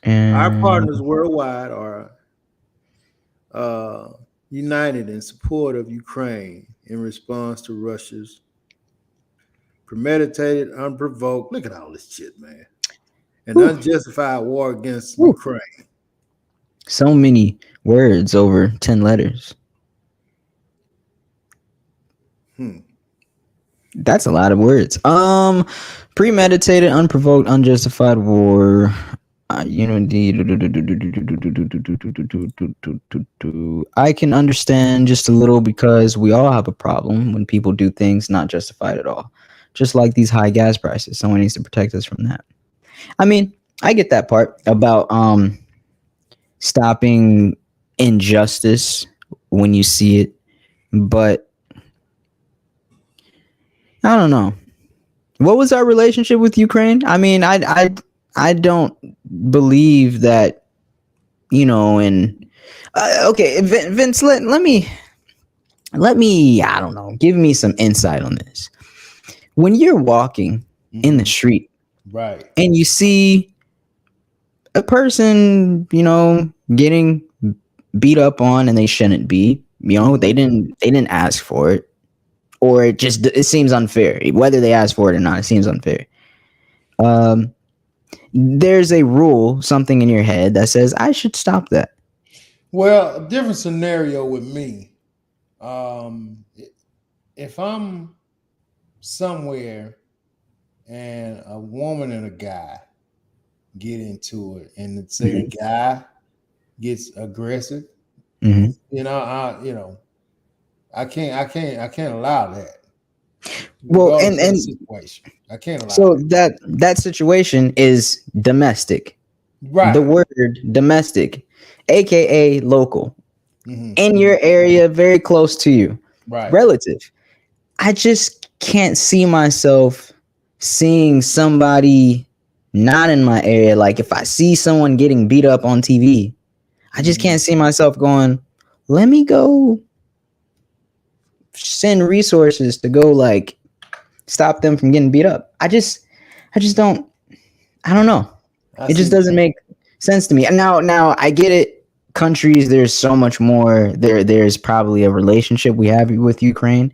And our partners worldwide are united in support of Ukraine in response to Russia's premeditated, unprovoked, look at all this shit, man, and unjustified war against Ukraine. So many words over 10 letters. That's a lot of words. Premeditated, unprovoked, unjustified war. I can understand just a little, because we all have a problem when people do things not justified at all. Just like these high gas prices. Someone needs to protect us from that. I mean, I get that part about stopping injustice when you see it, but I don't know. What was our relationship with Ukraine? I mean, I don't believe that, and okay, Vince, let me I don't know, give me some insight on this. When you're walking in the street, right, and you see a person, getting beat up on, and they shouldn't be, You know, they didn't ask for it, or it seems unfair. Whether they asked for it or not, it seems unfair. Um, there's a rule, something in your head that says I should stop that. Well, a different scenario with me. If I'm somewhere and a woman and a guy get into it, and say the guy gets aggressive, Mhm. I can't allow that, Well, regardless of the and situation. I can't allow so that. that situation is domestic. The Right. word domestic, aka local, in Mhm. your area, very close to you, Right. relative. I just can't see myself seeing somebody not in my area. Like if I see someone getting beat up on TV, I just Mhm. can't see myself going, let me go send resources to go like stop them from getting beat up. I just I don't know. I It see just what doesn't you make sense to me. And now I get it. Countries, there's so much more. There's probably a relationship we have with Ukraine.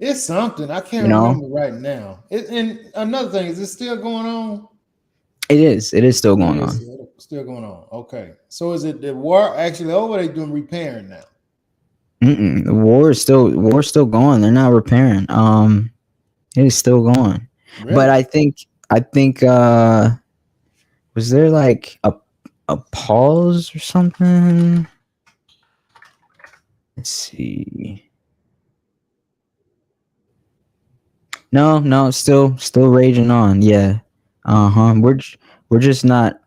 It's something I You can't know, remember right now. And another thing, is it still going on? it is. It is still It going is on. still going on. Okay, so is it the war actually over? They doing repairing now? The war is still going. They're not repairing. It is still going. But Really? I think was there like a pause or something? Let's see. No, still raging on. Yeah. Uh-huh. We're just not,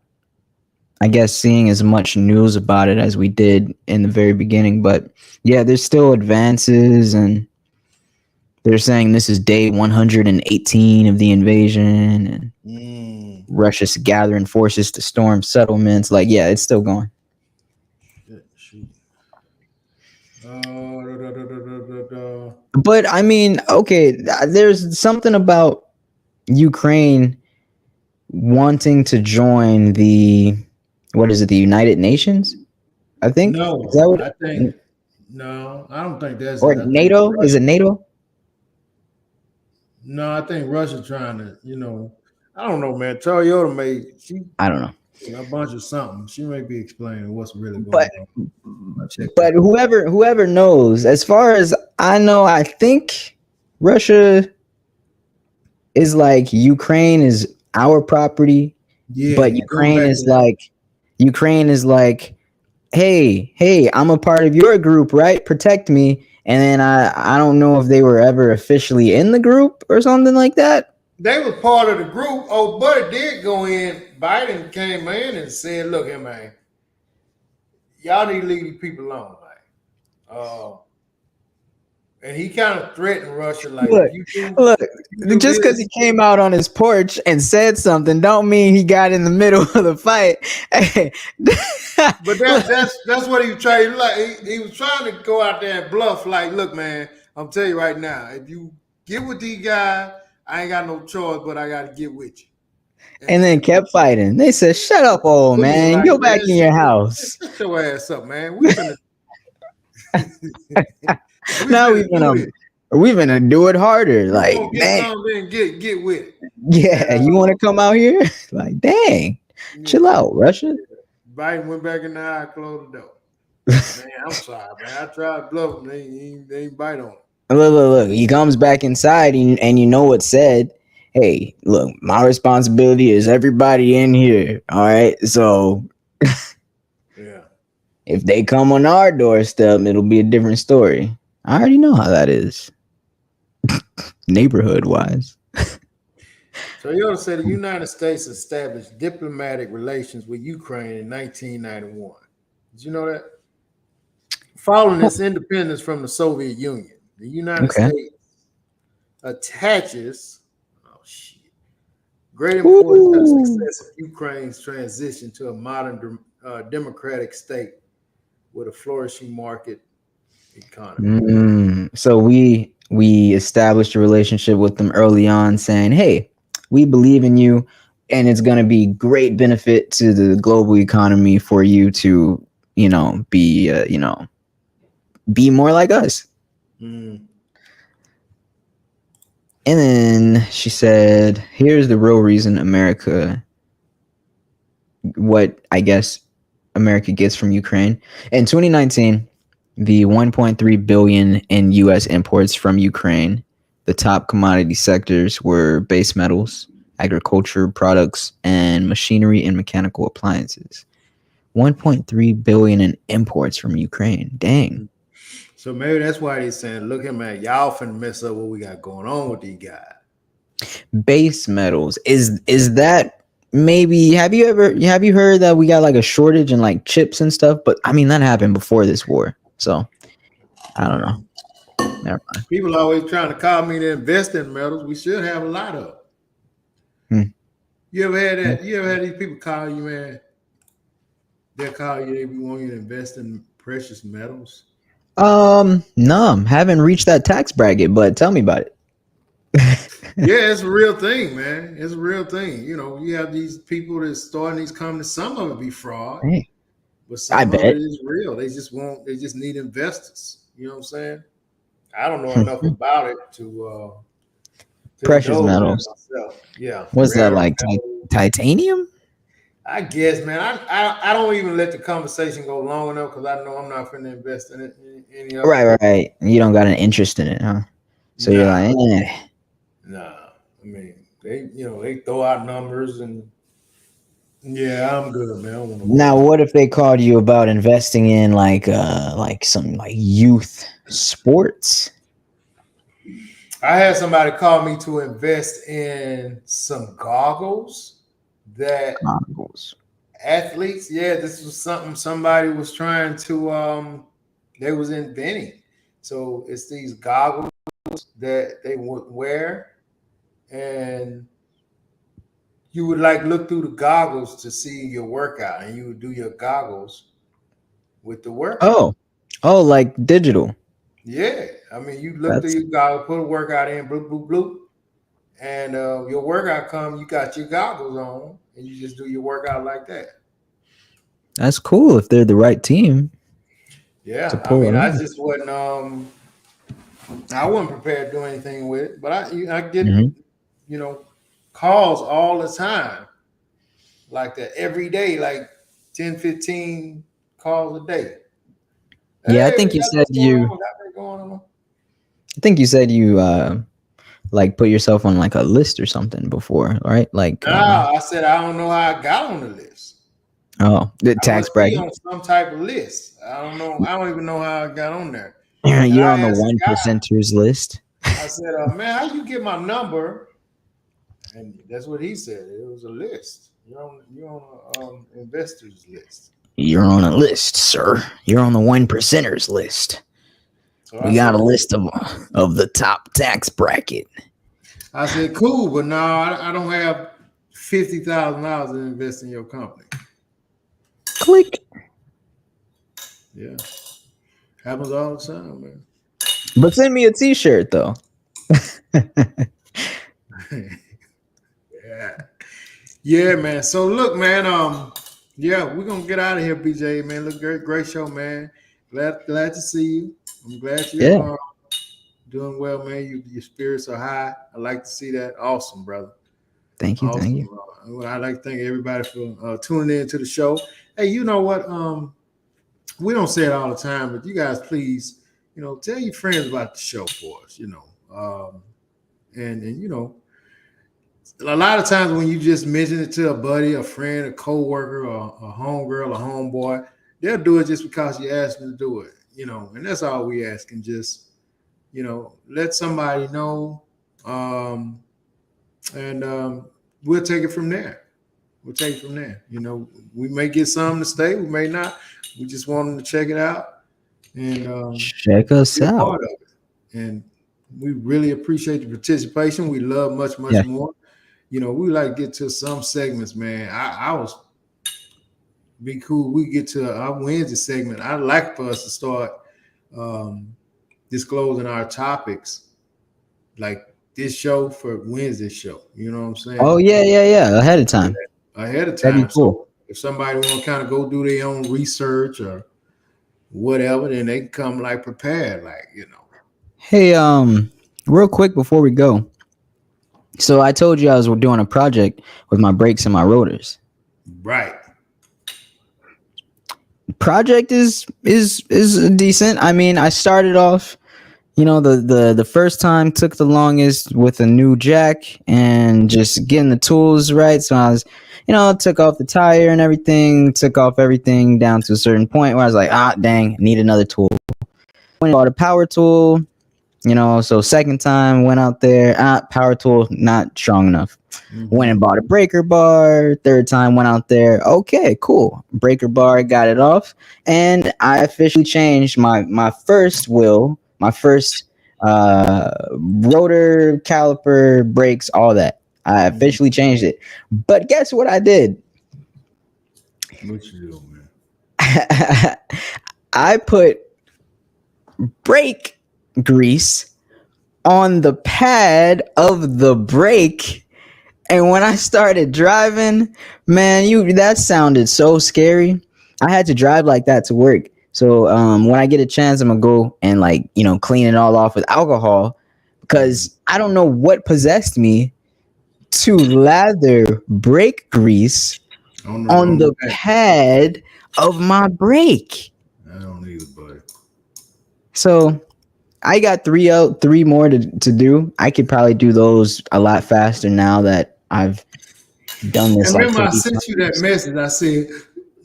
I guess, seeing as much news about it as we did in the very beginning, but yeah, there's still advances, and they're saying this is day 118 of the invasion, and Mm. Russia's gathering forces to storm settlements. Like, yeah, it's still going. Shoot. Da. But I mean, okay, there's something about Ukraine wanting to join the, what is it, the United Nations? I think. Is that No, what I think no. I don't think that's or it. I think NATO? Is it Russia. NATO? No, I think Russia trying to. I don't know, man. Toyota she I don't know. a bunch of something. She may be explaining what's really But going on. I'll check that but out. whoever knows, as far as I know, I think Russia is like Ukraine is our property, but Yeah, going back to that. Ukraine is like, hey, I'm a part of your group, right? Protect me. And then I don't know if they were ever officially in the group or something like that. They were part of the group. Oh, but it did go in. Biden came in and said, "Look, here, man, y'all need to leave these people alone." Like, and he kind of threatened Russia, like, Look, look, if you do just because he this. came out on his porch and said something, don't mean he got in the middle of the fight. Hey, But that's what he was trying. Like he was trying to go out there and bluff. Like, look, man, I'm telling you right now, if you get with these guys, I ain't got no choice, but I got to get with you. and then kept fighting. They said, "Shut up, old Putin was man. like, Go back man, in your house." shut your ass up, man. We finna we Now finna do this. we're gonna do it harder. You Like, gonna get dang, something and get with it. And yeah, you want to come out here? Like, dang, yeah, chill out, Russia. Biden went back in the eye, closed the door. Man, I'm sorry, man. I tried to bluff him. They ain't bite on it. Look. He comes back inside, and you know what said. Hey, look, my responsibility is everybody in here. All right, so Yeah. if they come on our doorstep, it'll be a different story. I already know how that is, neighborhood wise. Toyota said the United States established diplomatic relations with Ukraine in 1991. Did you know that? Following its independence from the Soviet Union, the United Okay. States attaches great importance to the Ooh. success of Ukraine's transition to a modern democratic state with a flourishing market economy. So we established a relationship with them early on, saying, "Hey, we believe in you, and it's going to be great benefit to the global economy for you to, be, be more like us. Mm. And then she said, here's the real reason what I guess America gets from Ukraine. In 2019, the 1.3 billion in US imports from Ukraine, the top commodity sectors were base metals, agriculture products, and machinery and mechanical appliances. 1.3 billion in imports from Ukraine. Dang. So maybe that's why they saying, look at man, y'all finna mess up what we got going on with these guys. Base metals. Is that maybe have you heard that we got like a shortage in like chips and stuff? But I mean that happened before this war. So I don't know. Never mind. People always trying to call me to invest in metals. We should have a lot of them. Hmm. You ever had that? You ever had these people call you, man? They'll call you, they be wanting you to invest in precious metals. No, haven't reached that tax bracket, but tell me about it. Yeah, it's a real thing, man. It's a real thing. You know, you have these people that's starting these companies. Some of it be fraud, Hey, but I some of bet. it is real. They just need investors. You know what I'm saying? I don't know enough about it to Precious indulge in metals. myself. Yeah, What's that rare like? metals. Titanium? I guess, man. I don't even let the conversation go long enough because I know I'm not going to invest in it. In any of it. Right. You don't got an interest in it, huh? So you're Nah, like, eh. nah. I mean, they throw out numbers and yeah, I'm good, man. I don't want to Now, worry. what if they called you about investing in like some like youth sports? I had somebody call me to invest in some goggles that Goggles. athletes. Yeah, this was something somebody was trying to they was inventing. So it's these goggles that they would wear, and you would like look through the goggles to see your workout, and you would do your goggles with the workout. Oh, like digital. Yeah, I mean, you look through That's your goggles, put a workout in, bloop bloop bloop, and your workout come. You got your goggles on, and you just do your workout like that. that's cool if they're the right team to Yeah, I pull mean, it I off. just wasn't I wasn't prepared to do anything with it, but I get Mhm. calls all the time like that every day, like 10, 15 calls a day. Yeah, Hey, we got this going on. We got that going on. I think you said you like put yourself on like a list or something before, right? Like Now I said I don't know how I got on the list. the I tax must be bracket. on some type of list. I don't know. I don't even know how I got on there. And You're on I the asked the one guy. percenters list. I said, "Man, how you get my number?" And that's what he said. It was a list. You're on a investors list. You're on a list, sir. You're on the one percenters list. So I We got said, a "Cool." list of the top tax bracket. I said, "Cool," but no, I don't have $50,000 to invest in your company. Click. Yeah, happens all the time, man. But send me a T-shirt though. Yeah. Yeah, man. So look, man. Yeah, we're gonna get out of here, BJ. Man, look, great show, man. Glad to see you. I'm glad Yeah. you're doing well, man. Your spirits are high. I like to see that. Awesome, brother. Thank you. Thank you. Awesome. I'd like to thank everybody for tuning in to the show. Hey, you know what? We don't say it all the time, but you guys, please, tell your friends about the show for us. And a lot of times when you just mention it to a buddy, a friend, a coworker, or a homegirl, a homeboy, they'll do it just because you asked them to do it. And that's all we ask. And just let somebody know, and we'll take it from there. We'll take it from there. We may get some to stay, we may not. We just want them to check it out and Check us be a out. part of it. And we really appreciate the participation. We love much, much Yeah. more. We like to get to some segments, man. I was be cool. We get to our Wednesday segment. I'd like for us to start disclosing our topics, like this show for Wednesday show. You know what I'm saying? Oh yeah. Ahead of time. Ahead of That'd be time. cool. So if somebody want to kind of go do their own research or whatever, then they can come like prepared, Hey, real quick before we go. So I told you I was doing a project with my brakes and my rotors. right. Project is decent. I mean, I started off, the first time took the longest with a new jack and just getting the tools right. So I was, took off the tire and everything, took off everything down to a certain point where I was like, dang, I need another tool. Went and bought a power tool. So second time went out there, power tool not strong enough. Went and bought a breaker bar. Third time went out there, okay, cool, breaker bar, got it off, and I officially changed my first wheel, my first rotor, caliper, brakes, all that. I officially changed it. But guess what I did? What you do, man? I put brake grease on the pad of the brake, and when I started driving, man, that sounded so scary. I had to drive like that to work. So when I get a chance, I'm gonna go and clean it all off with alcohol, because I don't know what possessed me to lather brake grease on the pad of my brake. I don't either, buddy. So I got three more to do. I could probably do those a lot faster now that I've done this. And remember, I sent you that message. I said,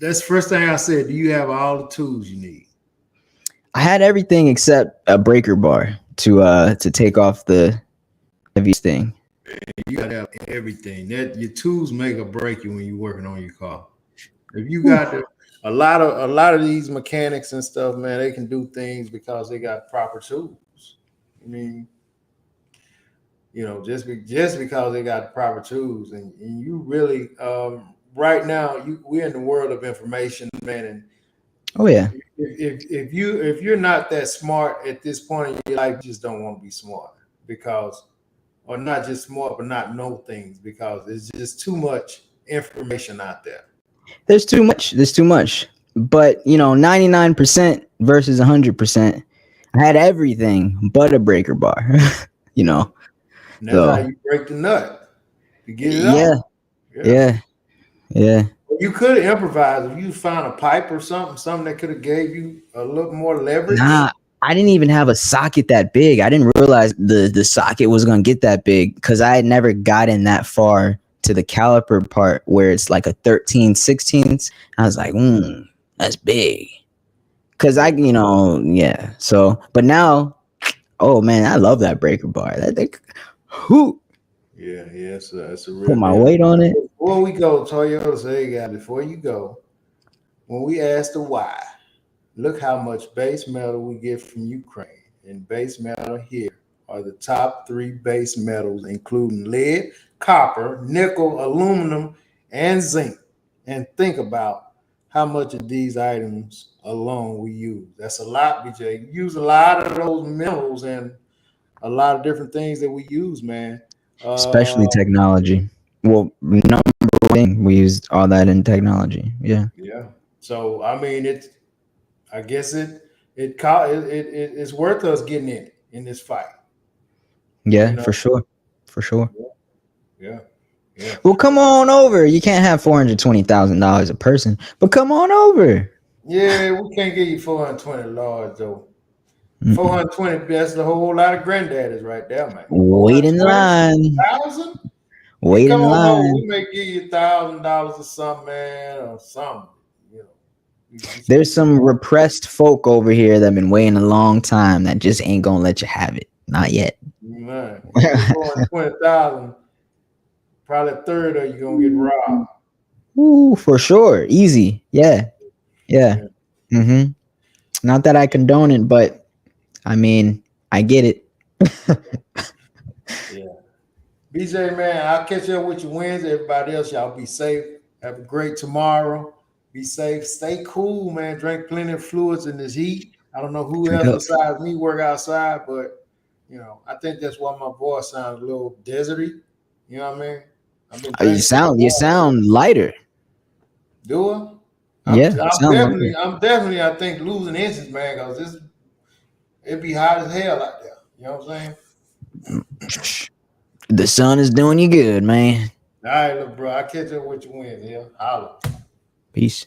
that's the first thing I said. Do you have all the tools you need? I had everything except a breaker bar to take off the heaviest thing. You gotta have everything. That your tools make or break you when you're working on your car. If you got a lot of these mechanics and stuff, man, they can do things because they got proper tools. I mean, just because they got proper tools, and you really right now we're in the world of information, man, and oh yeah, if you're not that smart at this point in your life, you just don't want to be smart, because, or not just smart, but not know things, because there's just too much information out there. There's too much. But 99% versus 100%. I had everything but a breaker bar. And that's how you break the nut to get it out. Yeah. Well, you could have improvised if you found a pipe or something that could have gave you a little more leverage. Nah, I didn't even have a socket that big. I didn't realize the socket was gonna get that big, because I had never gotten that far to the caliper part where it's like a 13/16. I was like, that's big. Cause yeah. So, but now, oh man, I love that breaker bar. That thing, Yeah, that's a real. Put my weight on it. Before we go, Toyota say, guys, before you go, when we ask the why, look how much base metal we get from Ukraine. And base metal here are the top 3 base metals, including lead, copper, nickel, aluminum, and zinc. And think about how much of these items alone we use. That's a lot, BJ. You use a lot of those minerals and a lot of different things that we use, man. Especially technology. Well, number one thing, we used all that in technology. Yeah. So I mean, I guess it's worth us getting in this fight. Yeah, for sure. Yeah. Well, come on over. You can't have $420,000 a person, but come on over. Yeah, we can't give you 420 large though. 420, that's a whole lot of granddaddies right there, man. Wait in line. Wait in line. We may give you $1,000 or something, man, or something. There's some repressed folk over here that have been waiting a long time that just ain't gonna let you have it. Not yet. Man, 20,000, probably a third of you gonna get robbed. Ooh, for sure. Easy. Yeah. Mm-hmm. Not that I condone it, but I mean, I get it. Yeah. BJ, man, I'll catch up with you Wednesday. Everybody else, y'all be safe. Have a great tomorrow. Be safe. Stay cool, man. Drink plenty of fluids in this heat. I don't know who else besides me work outside, but I think that's why my voice sounds a little deserty. You know what I mean? You sound lighter. Do I? Yeah, I'm sound like definitely, it. I think losing inches, man, because it be hot as hell out there. You know what I'm saying? The sun is doing you good, man. All right, look, bro. I catch up with you Wednesday. Yeah, holla. Peace.